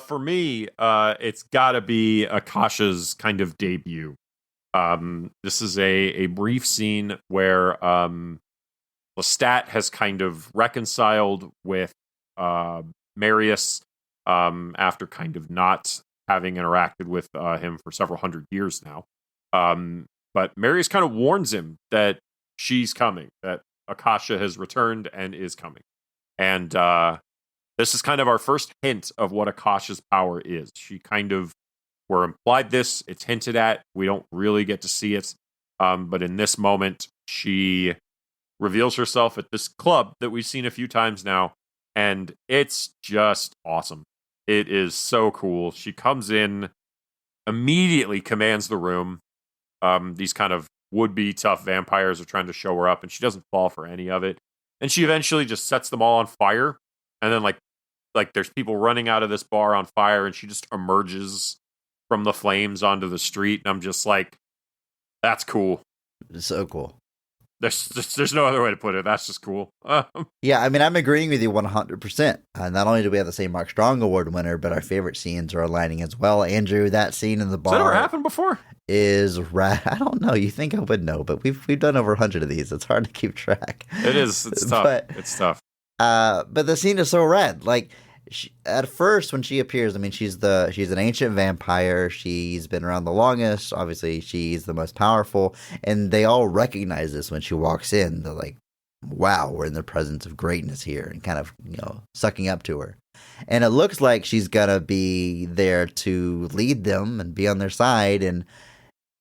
For me, it's got to be Akasha's kind of debut. This is a brief scene where Lestat has kind of reconciled with Marius after kind of not having interacted with him for several hundred years now. But Marius kind of warns him that she's coming, that Akasha has returned and is coming. And this is kind of our first hint of what Akasha's power is. She kind of, we're implied this, it's hinted at, we don't really get to see it. But in this moment, she reveals herself at this club that we've seen a few times now. And it's just awesome. It is so cool. She comes in, immediately commands the room. These kind of would-be tough vampires are trying to show her up, and she doesn't fall for any of it. And she eventually just sets them all on fire. And then, like there's people running out of this bar on fire, and she just emerges from the flames onto the street. And I'm just like, that's cool. So cool. There's no other way to put it. That's just cool. Yeah, I mean, I'm agreeing with you 100%. Not only do we have the same Mark Strong Award winner, but our favorite scenes are aligning as well. Andrew, that scene in the bar. Has that ever happened before? Is rad. I don't know. You think I would know, but we've done over 100 of these. It's hard to keep track. It is. It's tough. It's tough. But the scene is so rad. Like, at first when she appears, I mean, she's an ancient vampire. She's been around the longest. Obviously, she's the most powerful, and they all recognize this when she walks in. They're like, "Wow, we're in the presence of greatness here," and kind of sucking up to her. And it looks like she's gonna be there to lead them and be on their side. And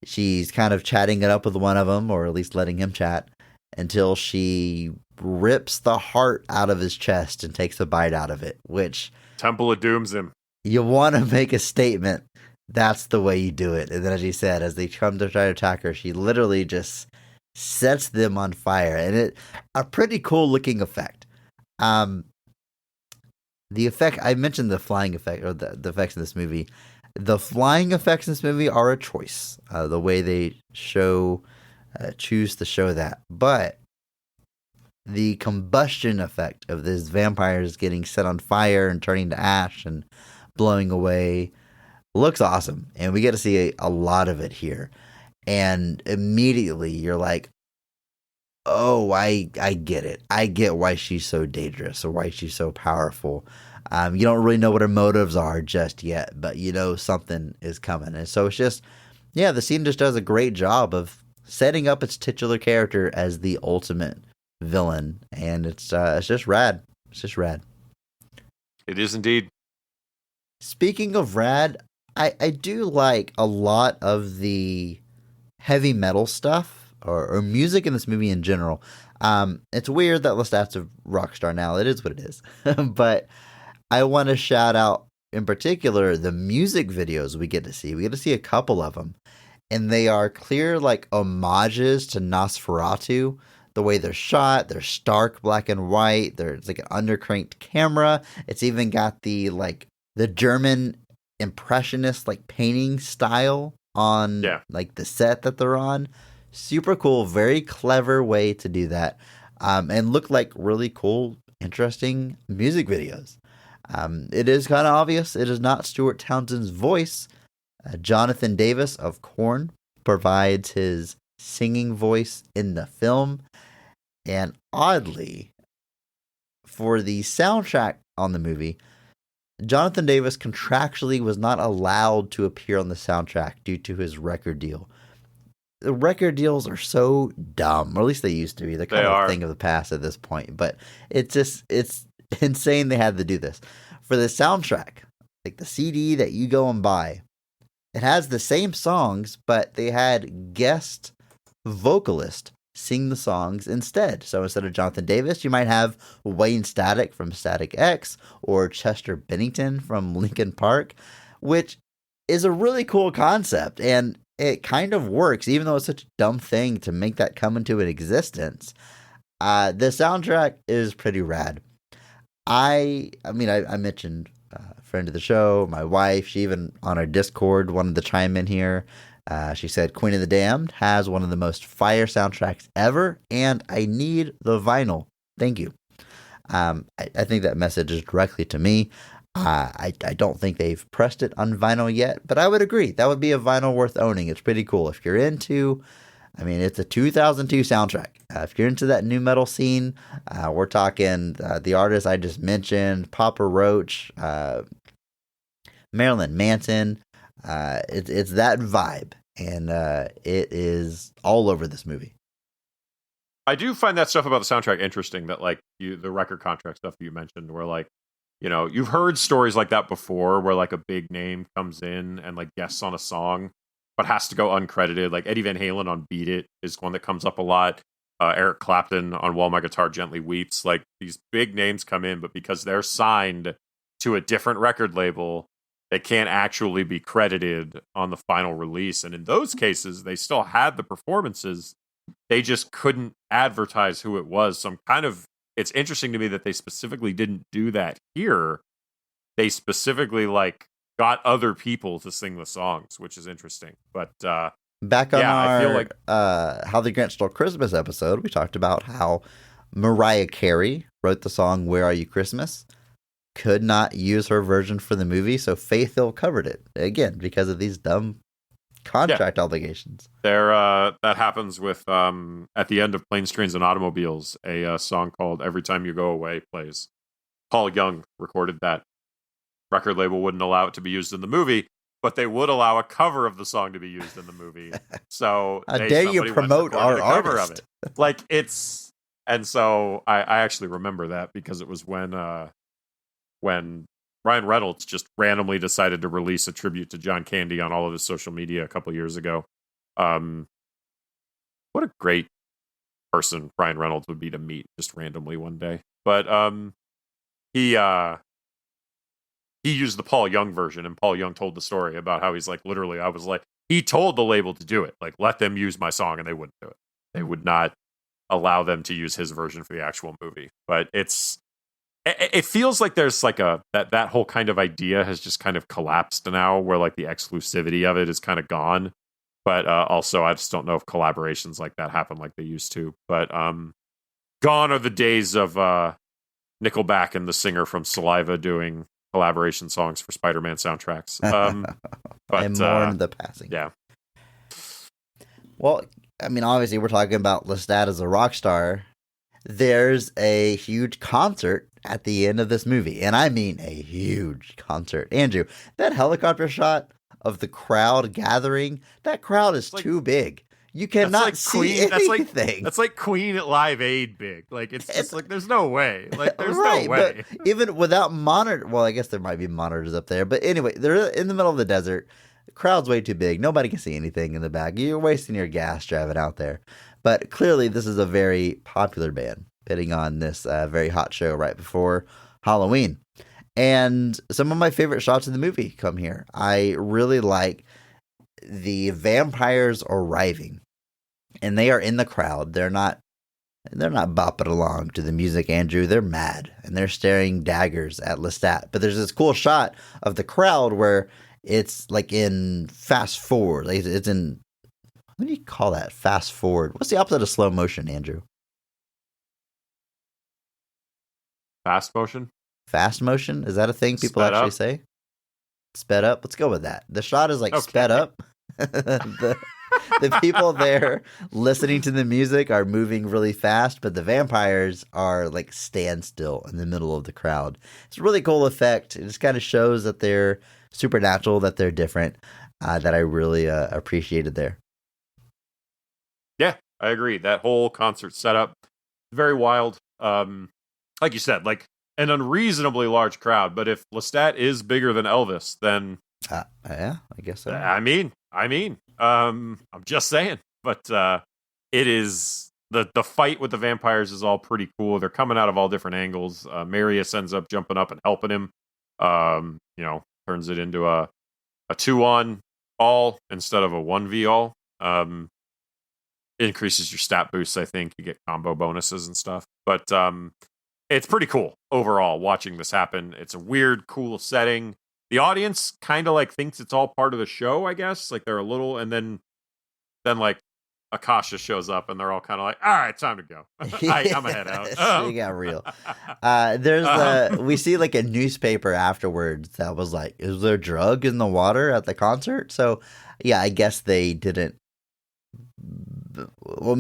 she's kind of chatting it up with one of them, or at least letting him chat, until she rips the heart out of his chest and takes a bite out of it, which Temple of Doom's him. You want to make a statement. That's the way you do it. And then, as you said, as they come to try to attack her, she literally just sets them on fire. And a pretty cool looking effect. The effect, I mentioned the flying effect, or the effects in this movie. The flying effects in this movie are a choice. The way they choose to show that. But the combustion effect of these vampires getting set on fire and turning to ash and blowing away looks awesome. And we get to see a lot of it here. And immediately you're like, oh, I get it. I get why she's so dangerous, or why she's so powerful. You don't really know what her motives are just yet, but you know something is coming. And so it's just, yeah, the scene just does a great job of setting up its titular character as the ultimate villain, and it's just rad. It's just rad. It is indeed. Speaking of rad, I do like a lot of the heavy metal stuff or music in this movie in general. It's weird that Lestat's a rock star now. It is what it is. But I want to shout out in particular the music videos we get to see. We get to see a couple of them, and they are clear like homages to Nosferatu. The way they're shot, they're stark black and white. There's like an undercranked camera. It's even got the German impressionist like painting style on like the set that they're on. Super cool, very clever way to do that, and look like really cool, interesting music videos. It is kind of obvious it is not Stuart Townsend's voice. Jonathan Davis of Korn provides his singing voice in the film. And oddly, for the soundtrack on the movie, Jonathan Davis contractually was not allowed to appear on the soundtrack due to his record deal. The record deals are so dumb, or at least they used to be. They're kind of a thing of the past at this point. But it's insane they had to do this. For the soundtrack, like the CD that you go and buy, it has the same songs, but they had guest vocalist sing the songs instead. So instead of Jonathan Davis, you might have Wayne Static from Static X, or Chester Bennington from Linkin Park, which is a really cool concept. And it kind of works, even though it's such a dumb thing to make that come into an existence. The soundtrack is pretty rad. I mentioned a friend of the show, my wife. She even on our Discord wanted to chime in here. She said Queen of the Damned has one of the most fire soundtracks ever, and I need the vinyl. Thank you. I think that message is directly to me. I don't think they've pressed it on vinyl yet, but I would agree. That would be a vinyl worth owning. It's pretty cool. If you're into, it's a 2002 soundtrack. If you're into that new metal scene, we're talking the artists I just mentioned, Papa Roach, Marilyn Manson. It's that vibe, and it is all over this movie. I do find that stuff about the soundtrack interesting. That like the record contract stuff you mentioned, where like you've heard stories like that before, where like a big name comes in and like guests on a song, but has to go uncredited. Like Eddie Van Halen on "Beat It" is one that comes up a lot. Eric Clapton on "While My Guitar Gently Weeps." Like these big names come in, but because they're signed to a different record label, they can't actually be credited on the final release. And in those cases, they still had the performances. They just couldn't advertise who it was. So it's interesting to me that they specifically didn't do that here. They specifically like got other people to sing the songs, which is interesting. But back on I feel like How the Grinch Stole Christmas episode, we talked about how Mariah Carey wrote the song "Where Are You Christmas?" Could not use her version for the movie, so Faith Hill covered it again because of these dumb contract obligations. That happens with at the end of Planes, Trains, and Automobiles, a song called "Every Time You Go Away" plays. Paul Young recorded that. Record label wouldn't allow it to be used in the movie, but they would allow a cover of the song to be used in the movie. So how dare you promote our cover artist? of it? Like and so I actually remember that because it was when Ryan Reynolds just randomly decided to release a tribute to John Candy on all of his social media a couple years ago. What a great person Ryan Reynolds would be to meet just randomly one day. But he used the Paul Young version, and Paul Young told the story about how he's like, literally, I was like, he told the label to do it. Like, let them use my song, and they wouldn't do it. They would not allow them to use his version for the actual movie. But it feels like there's like that whole kind of idea has just kind of collapsed now, where like the exclusivity of it is kind of gone. But also, I just don't know if collaborations like that happen like they used to. But gone are the days of Nickelback and the singer from Saliva doing collaboration songs for Spider-Man soundtracks. But I mourn the passing. Yeah. Well, obviously, we're talking about Lestat as a rock star. There's a huge concert at the end of this movie, and I mean a huge concert. Andrew, that helicopter shot of the crowd gathering, that crowd is too big. You cannot see anything. That's like Queen at Live Aid big. Like it's just like there's no way. Like there's right, no way. But even without monitor, well, I guess there might be monitors up there. But anyway, they're in the middle of the desert. The crowd's way too big. Nobody can see anything in the back. You're wasting your gas driving out there. But clearly, this is a very popular band bidding on this very hot show right before Halloween. And some of my favorite shots in the movie come here. I really like the vampires arriving, and they are in the crowd. They're not bopping along to the music, Andrew. They're mad, and they're staring daggers at Lestat. But there's this cool shot of the crowd where it's like in fast forward. Like it's in, what do you call that? Fast forward. What's the opposite of slow motion, Andrew? Fast motion? Fast motion? Is that a thing people Sped actually up? say? Sped up? Let's go with that. The shot is like sped up. The people there listening to the music are moving really fast, but the vampires are like stand still in the middle of the crowd. It's a really cool effect. It just kind of shows that they're supernatural, that they're different, that I really appreciated there. Yeah, I agree. That whole concert setup, very wild. Like you said, like an unreasonably large crowd. But if Lestat is bigger than Elvis, then yeah, I guess so. I mean, I'm just saying. But it is the fight with the vampires is all pretty cool. They're coming out of all different angles. Marius ends up jumping up and helping him. Turns it into a 2-on all instead of a 1v all. Increases your stat boosts, I think. You get combo bonuses and stuff. But it's pretty cool overall watching this happen. It's a weird, cool setting. The audience kind of like thinks it's all part of the show, I guess. Like they're a little, and then like Akasha shows up and they're all kind of like, all right, time to go. I'm a head out. She got real. We see like a newspaper afterwards that was like, is there drug in the water at the concert? So yeah, I guess they didn't. Well,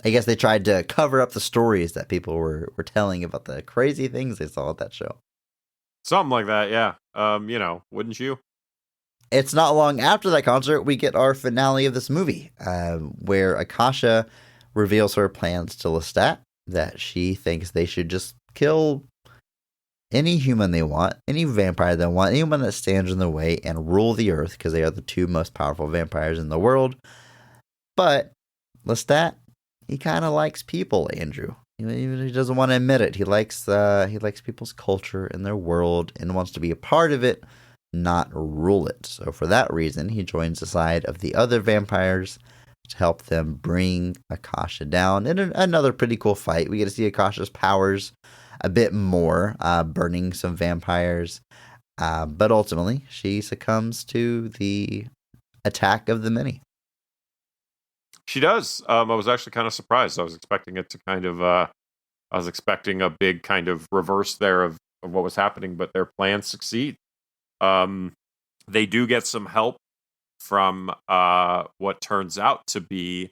I guess they tried to cover up the stories that people were telling about the crazy things they saw at that show. Something like that, yeah. Wouldn't you? It's not long after that concert we get our finale of this movie, where Akasha reveals her plans to Lestat, that she thinks they should just kill any human they want, any vampire they want, anyone that stands in their way, and rule the earth, because they are the two most powerful vampires in the world. But Lestat, he kind of likes people, Andrew. Even if he doesn't want to admit it, he likes people's culture and their world and wants to be a part of it, not rule it. So for that reason, he joins the side of the other vampires to help them bring Akasha down. In another pretty cool fight, we get to see Akasha's powers a bit more, burning some vampires. But ultimately, she succumbs to the attack of the many. She does. I was actually kind of surprised. I was expecting it to kind of, I was expecting a big kind of reverse there of what was happening, but their plans succeed. They do get some help from what turns out to be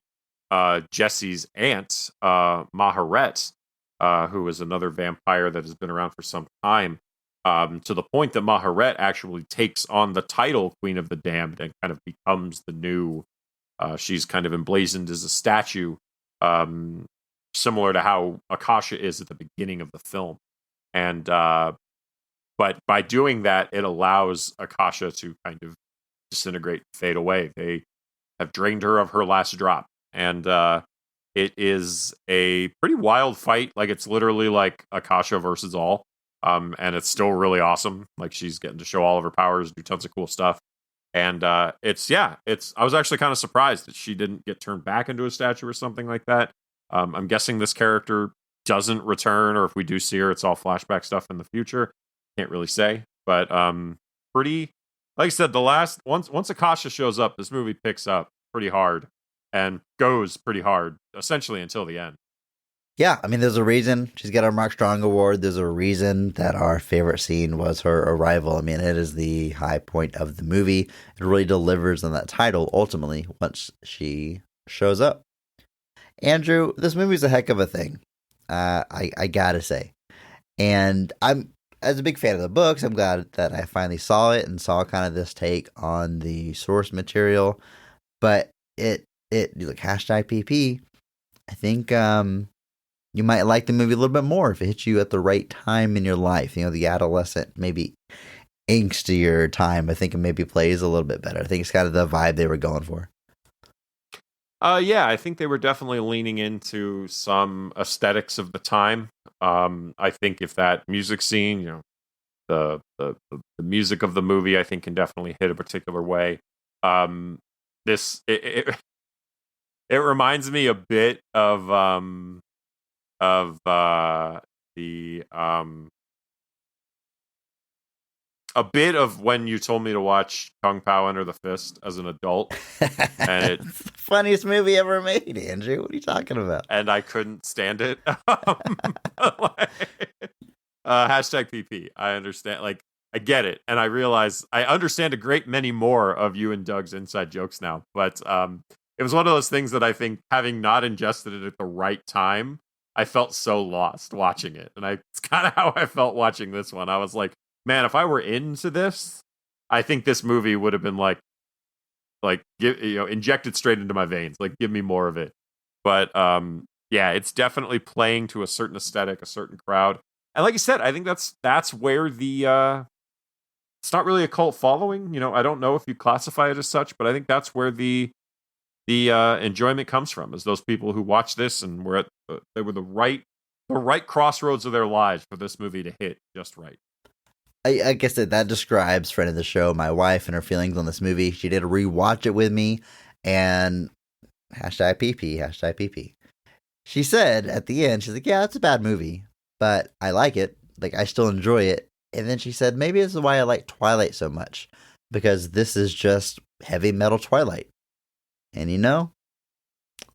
Jesse's aunt, Maharet, who is another vampire that has been around for some time, to the point that Maharet actually takes on the title Queen of the Damned and kind of becomes the new. She's kind of emblazoned as a statue, similar to how Akasha is at the beginning of the film. And but by doing that, it allows Akasha to kind of disintegrate, fade away. They have drained her of her last drop, and it is a pretty wild fight. Like it's literally like Akasha versus all, and it's still really awesome. Like she's getting to show all of her powers, do tons of cool stuff. And I was actually kind of surprised that she didn't get turned back into a statue or something like that. I'm guessing this character doesn't return, or if we do see her, it's all flashback stuff in the future. Can't really say, but pretty, like I said, once Akasha shows up, this movie picks up pretty hard and goes pretty hard, essentially until the end. Yeah, I mean, there's a reason she's got our Mark Strong Award. There's a reason that our favorite scene was her arrival. I mean, it is the high point of the movie. It really delivers on that title, ultimately, once she shows up. Andrew, this movie's a heck of a thing, I gotta say. And as a big fan of the books, I'm glad that I finally saw it and saw kind of this take on the source material. But it like hashtag PP, I think you might like the movie a little bit more if it hits you at the right time in your life. You know, the adolescent, maybe angstier time, I think it maybe plays a little bit better. I think it's kind of the vibe they were going for. Yeah, I think they were definitely leaning into some aesthetics of the time. I think if that music scene, you know, the music of the movie, I think can definitely hit a particular way. It reminds me a bit of a bit of when you told me to watch Kung Pao Enter the Fist as an adult, and It's the funniest movie ever made, Andrew. What are you talking about? and I couldn't stand it. Hashtag PP. I understand. Like I get it, and I realize I understand a great many more of you and Doug's inside jokes now. But it was one of those things that I think, having not ingested it at the right time, I felt so lost watching it, and it's kind of how I felt watching this one. I was like, man, if I were into this, I think this movie would have been like injected straight into my veins. Like, give me more of it. But yeah, it's definitely playing to a certain aesthetic, a certain crowd, and like you said, I think that's where the it's not really a cult following. You know, I don't know if you classify it as such, but I think that's where the enjoyment comes from, is those people who watch this and they were the right crossroads of their lives for this movie to hit just right. Like I said, that describes friend of the show, my wife, and her feelings on this movie. She did rewatch it with me, and hashtag PP, hashtag PP. She said at the end, she's like, "Yeah, it's a bad movie, but I like it. Like, I still enjoy it." And then she said, "Maybe this is why I like Twilight so much, because this is just heavy metal Twilight." And I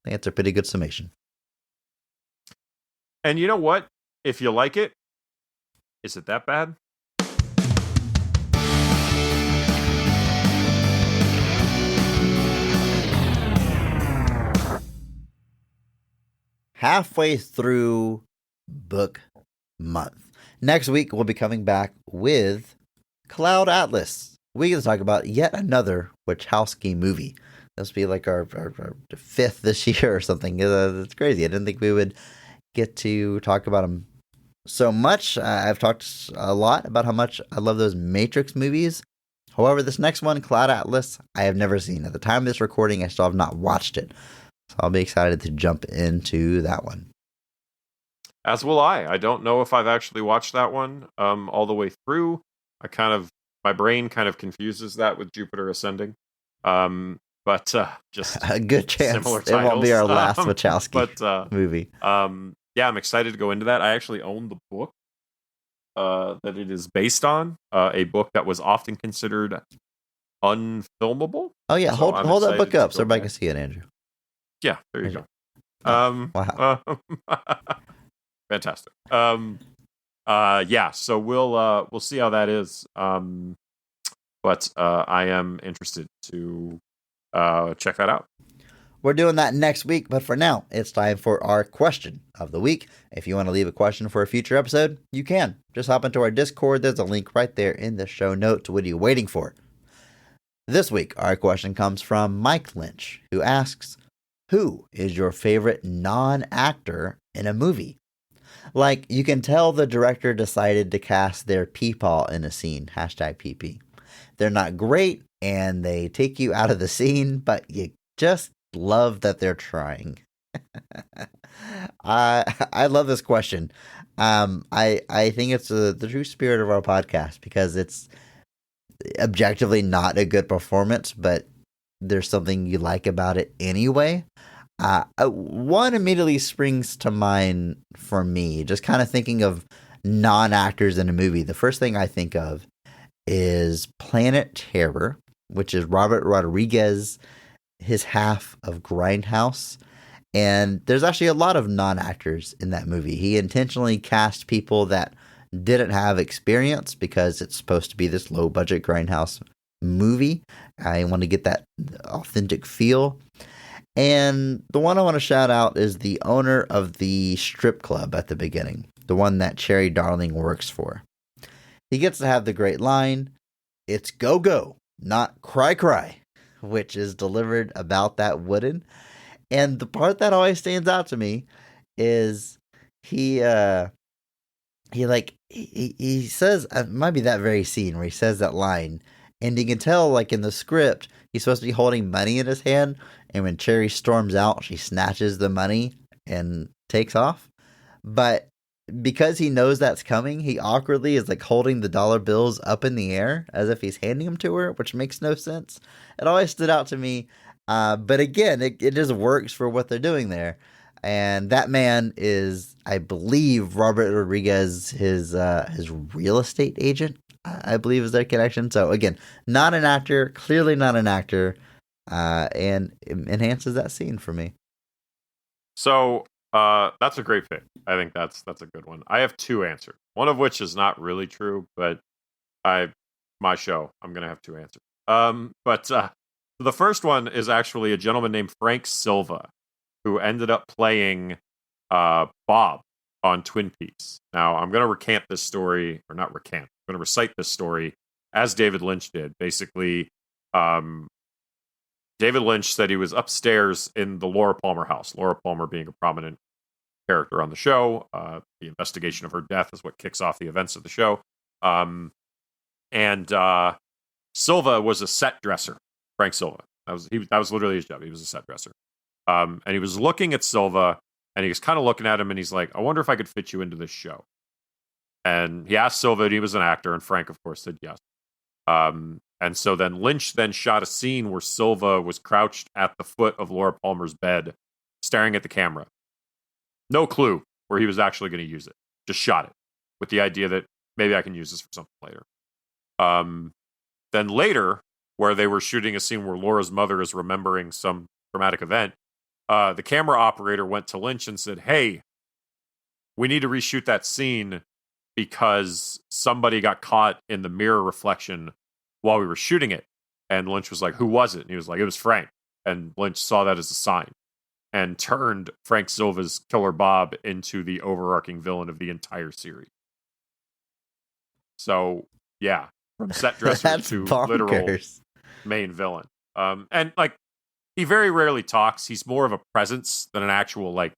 think that's a pretty good summation. And you know what? If you like it, is it that bad? Halfway through book month. Next week, we'll be coming back with Cloud Atlas. We get to talk about yet another Wachowski movie. This will be like our fifth this year or something. It's crazy. I didn't think we would get to talk about them so much. I've talked a lot about how much I love those Matrix movies. However, this next one, Cloud Atlas, I have never seen. At the time of this recording, I still have not watched it. So I'll be excited to jump into that one. As will I. I don't know if I've actually watched that one all the way through. My brain kind of confuses that with Jupiter Ascending. But just a good chance similar it won't be our last titles. Wachowski movie. Yeah, I'm excited to go into that. I actually own the book that it is based on, a book that was often considered unfilmable. Oh yeah, So hold that book up so everybody back. can see it, Andrew. Yeah, there you go. Wow. Fantastic. Yeah, so we'll see how that is. But I am interested to check that out. We're doing that next week, but for now, it's time for our question of the week. If you want to leave a question for a future episode, you can. Just hop into our Discord. There's a link right there in the show notes. What are you waiting for? This week, our question comes from Mike Lynch, who asks, who is your favorite non-actor in a movie? Like, you can tell the director decided to cast their peepaw in a scene. Hashtag PP. They're not great, and they take you out of the scene, but you just love that they're trying. I love this question. I think it's the true spirit of our podcast, because it's objectively not a good performance, but there's something you like about it anyway. One immediately springs to mind for me, just kind of thinking of non-actors in a movie. The first thing I think of is Planet Terror, which is Robert Rodriguez, his half of Grindhouse. And there's actually a lot of non-actors in that movie. He intentionally cast people that didn't have experience because it's supposed to be this low-budget Grindhouse movie. I want to get that authentic feel. And the one I want to shout out is the owner of the strip club at the beginning, the one that Cherry Darling works for. He gets to have the great line, "It's go-go, not cry-cry," which is delivered about that wooden. And the part that always stands out to me is he says, it might be that very scene where he says that line, and you can tell, like, in the script, he's supposed to be holding money in his hand, and when Cherry storms out, she snatches the money and takes off. But because he knows that's coming, he awkwardly is like holding the dollar bills up in the air as if he's handing them to her, which makes no sense. It always stood out to me. But again, it just works for what they're doing there. And that man is, I believe, Robert Rodriguez, his real estate agent, I believe is their connection. So again, not an actor, clearly not an actor, and enhances that scene for me. So that's a great pick. I think that's a good one. I have two answers. One of which is not really true, but my show, I'm gonna have two answers. But the first one is actually a gentleman named Frank Silva, who ended up playing Bob on Twin Peaks. Now, I'm going to recant this story, or not recant, I'm going to recite this story as David Lynch did. Basically, David Lynch said he was upstairs in the Laura Palmer house, Laura Palmer being a prominent character on the show. The investigation of her death is what kicks off the events of the show. And Silva was a set dresser. Frank Silva. That was literally his job. He was a set dresser. And he was looking at Silva, and he was kind of looking at him, and he's like, I wonder if I could fit you into this show. And he asked Silva if he was an actor, and Frank, of course, said yes. And so then Lynch then shot a scene where Silva was crouched at the foot of Laura Palmer's bed, staring at the camera. No clue where he was actually going to use it. Just shot it with the idea that maybe I can use this for something later. Then later, where they were shooting a scene where Laura's mother is remembering some traumatic event, the camera operator went to Lynch and said, "Hey, we need to reshoot that scene because somebody got caught in the mirror reflection while we were shooting it." And Lynch was like, "Who was it?" And he was like, "It was Frank." And Lynch saw that as a sign and turned Frank Silva's Killer Bob into the overarching villain of the entire series. So, yeah, from set dresser to literal main villain. And like, he very rarely talks. He's more of a presence than an actual like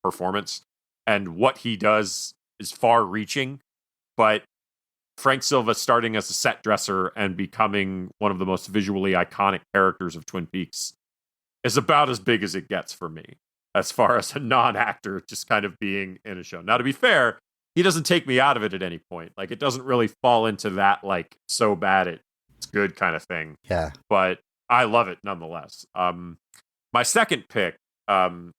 performance. And what he does is far reaching, but Frank Silva starting as a set dresser and becoming one of the most visually iconic characters of Twin Peaks is about as big as it gets for me, as far as a non-actor just kind of being in a show. Now, to be fair, he doesn't take me out of it at any point. Like, it doesn't really fall into that, like, so bad it's good kind of thing. Yeah. But I love it nonetheless. My second pick,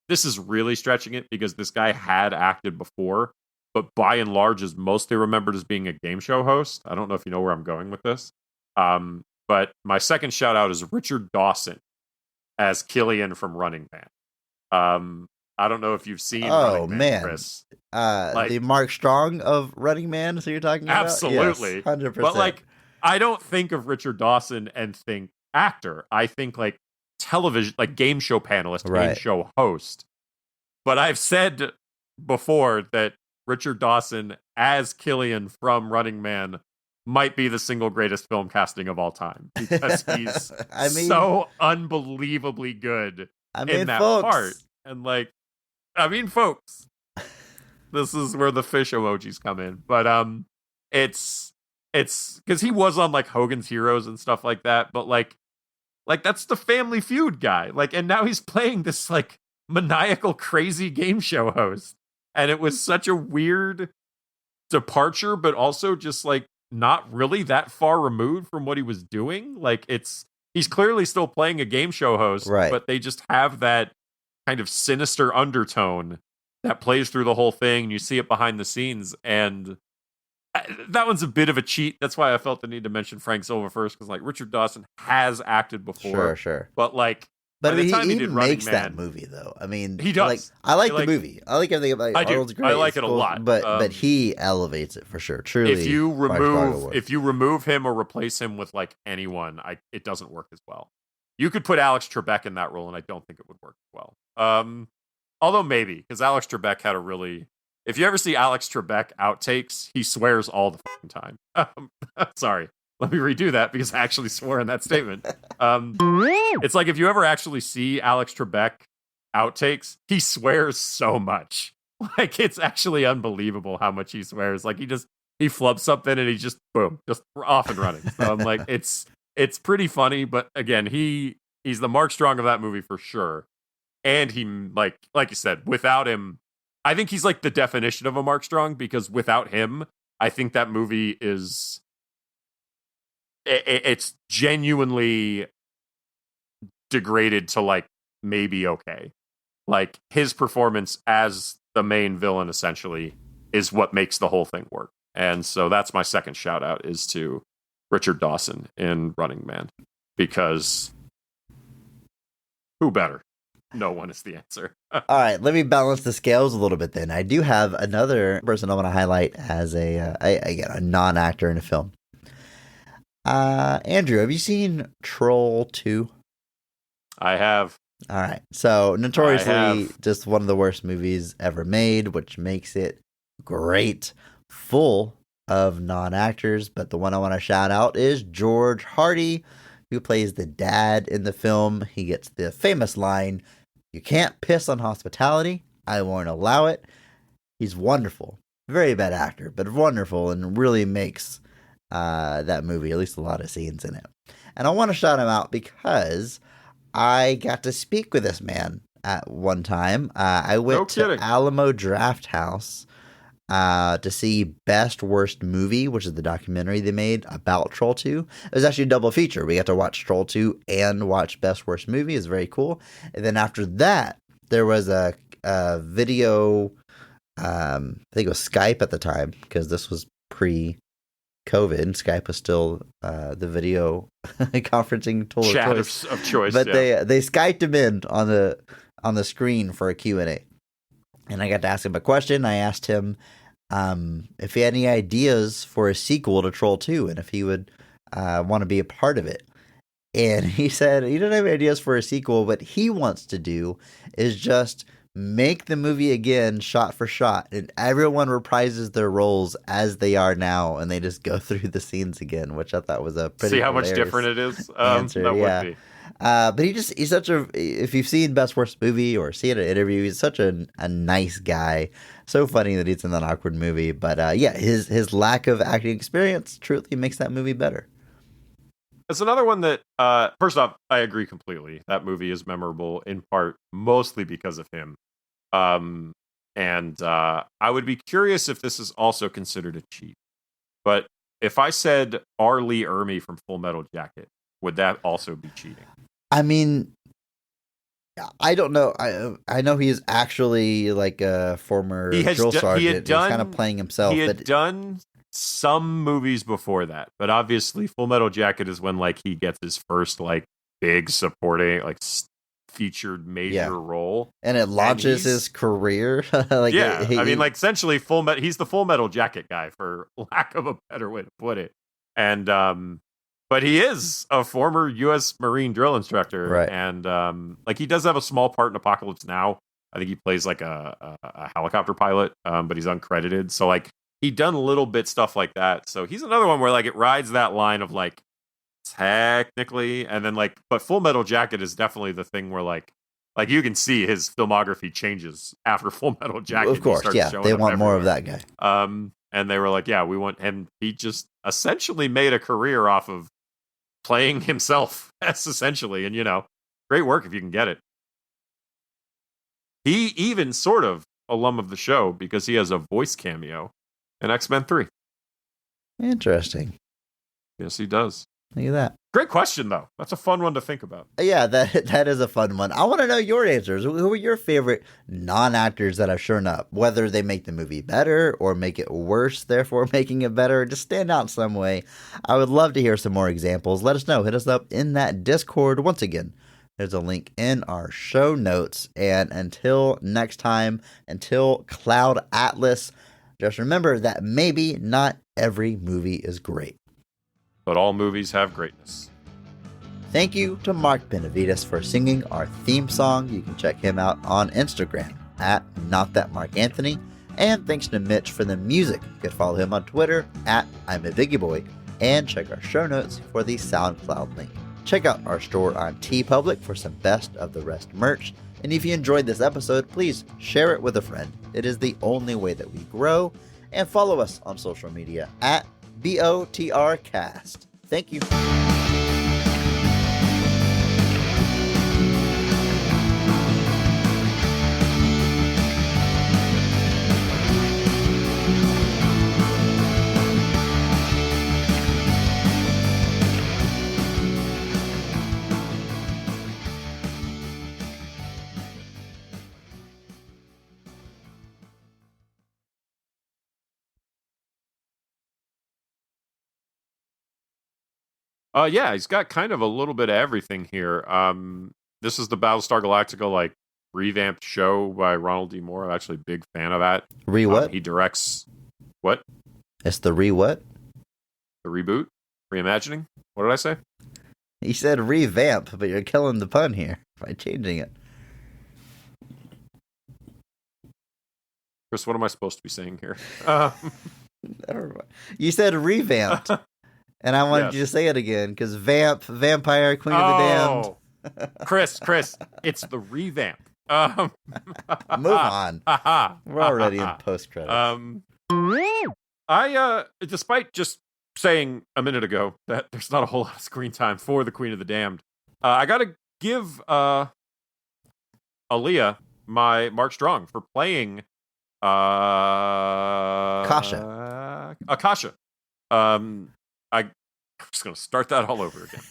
this is really stretching it because this guy had acted before, but by and large is mostly remembered as being a game show host. I don't know if you know where I'm going with this. But my second shout out is Richard Dawson as Killian from Running Man. I don't know if you've seen Running Man, Chris. The Mark Strong of Running Man, so you're talking about? Absolutely. Yes, 100%. But like, I don't think of Richard Dawson and think actor. I think like television, like game show panelist, game show host. But I've said before that Richard Dawson as Killian from Running Man might be the single greatest film casting of all time because he's so unbelievably good in that part. And like, I mean, folks, this is where the fish emojis come in. But it's because he was on like Hogan's Heroes and stuff like that. But like that's the Family Feud guy. Like, and now he's playing this like maniacal, crazy game show host. And it was such a weird departure, but also just like not really that far removed from what he was doing. Like, he's clearly still playing a game show host, but they just have that kind of sinister undertone that plays through the whole thing. You see it behind the scenes, and that one's a bit of a cheat. That's why I felt the need to mention Frank Silva first, because like Richard Dawson has acted before, sure, but like. But by the time he did makes Man, that movie, though. I mean, he does. Like, I like the movie. I like everything about it. I do. Great. I like it a lot. But he elevates it for sure. Truly, if you remove him or replace him with like anyone, it doesn't work as well. You could put Alex Trebek in that role, and I don't think it would work as well. Although maybe, because Alex Trebek had a really. If you ever see Alex Trebek outtakes, he swears all the fucking time. Sorry. Let me redo that because I actually swore in that statement. It's like if you ever actually see Alex Trebek outtakes, he swears so much. Like, it's actually unbelievable how much he swears. Like, he flubs something and he just boom, just off and running. So I'm like, it's pretty funny, but again, he's the Mark Strong of that movie for sure. And he like you said, without him, I think he's like the definition of a Mark Strong, because without him, I think that movie is. It's genuinely degraded to like maybe okay. Like, his performance as the main villain essentially is what makes the whole thing work. And so that's my second shout out, is to Richard Dawson in Running Man, because who better? No one is the answer. All right, let me balance the scales a little bit then. I do have another person I want to highlight as a non-actor in a film. Andrew, have you seen Troll 2? I have. All right. So, notoriously just one of the worst movies ever made, which makes it great, full of non-actors. But the one I want to shout out is George Hardy, who plays the dad in the film. He gets the famous line, "You can't piss on hospitality. I won't allow it." He's wonderful. Very bad actor, but wonderful, and really makes that movie, at least a lot of scenes in it. And I want to shout him out because I got to speak with this man at one time. I went to Alamo Draft House to see Best Worst Movie, which is the documentary they made about Troll 2. It was actually a double feature. We got to watch Troll 2 and watch Best Worst Movie. It's very cool. And then after that, there was a video, I think it was Skype at the time, because this was pre-COVID. Skype was still the video conferencing tool Chat of choice. of choice. But yeah. they Skyped him in on the screen for a Q&A. And I got to ask him a question. I asked him if he had any ideas for a sequel to Troll 2 and if he would want to be a part of it. And he said he doesn't have ideas for a sequel. What he wants to do is just make the movie again, shot for shot, and everyone reprises their roles as they are now, and they just go through the scenes again, which I thought was a pretty See how much hilarious different it is? answer, That yeah. would be. But he's such a, if you've seen Best Worst Movie or seen an interview, he's such a nice guy. So funny that he's in that awkward movie. But yeah, his lack of acting experience truly makes that movie better. It's another one that, first off, I agree completely. That movie is memorable in part, mostly because of him. And I would be curious if this is also considered a cheat. But if I said R. Lee Ermey from Full Metal Jacket, would that also be cheating? I mean, I don't know. I know he is actually like a former drill sergeant. He's kind of playing himself. He had done some movies before that, but obviously Full Metal Jacket is when like he gets his first like big supporting like featured major role, and it launches his career. I mean, like essentially he's the Full Metal Jacket guy, for lack of a better way to put it. And but he is a former U.S. Marine drill instructor, right? And like he does have a small part in Apocalypse Now. I think he plays like a helicopter pilot, but he's uncredited. So like he done a little bit stuff like that. So he's another one where like it rides that line of like technically, and then like, but Full Metal Jacket is definitely the thing where like you can see his filmography changes after Full Metal Jacket. Of course, yeah, they want more of that guy. And they were like, yeah, we want him. He just essentially made a career off of playing himself. That's essentially, and you know, great work if you can get it. He even sort of alum of the show because he has a voice cameo in X-Men 3. Interesting. Yes, he does. Look at that. Great question, though. That's a fun one to think about. Yeah, that is a fun one. I want to know your answers. Who are your favorite non-actors that have shown up? Whether they make the movie better or make it worse, therefore making it better, just stand out some way. I would love to hear some more examples. Let us know. Hit us up in that Discord. Once again, there's a link in our show notes. And until next time, until Cloud Atlas, just remember that maybe not every movie is great, but all movies have greatness. Thank you to Mark Benavides for singing our theme song. You can check him out on Instagram at NotThatMarkAnthony. And thanks to Mitch for the music. You can follow him on Twitter at I'm a Biggie Boy. And check our show notes for the SoundCloud link. Check out our store on TeePublic for some Best of the Rest merch. And if you enjoyed this episode, please share it with a friend. It is the only way that we grow. And follow us on social media at BOTRcast. Thank you. Yeah, he's got kind of a little bit of everything here. This is the Battlestar Galactica like revamped show by Ronald D. Moore. I'm actually a big fan of that. What? He directs what? It's the what? The reboot? Reimagining? What did I say? He said revamp, but you're killing the pun here by changing it. Chris, what am I supposed to be saying here? Never mind. You said revamped. And I wanted you to say it again, because Vampire, Queen of the Damned. Chris, it's the revamp. Move on. We're already in post-credits. Despite just saying a minute ago that there's not a whole lot of screen time for the Queen of the Damned, I got to give Aaliyah my Mark Strong for playing Kasha. Akasha. I'm just gonna start that all over again.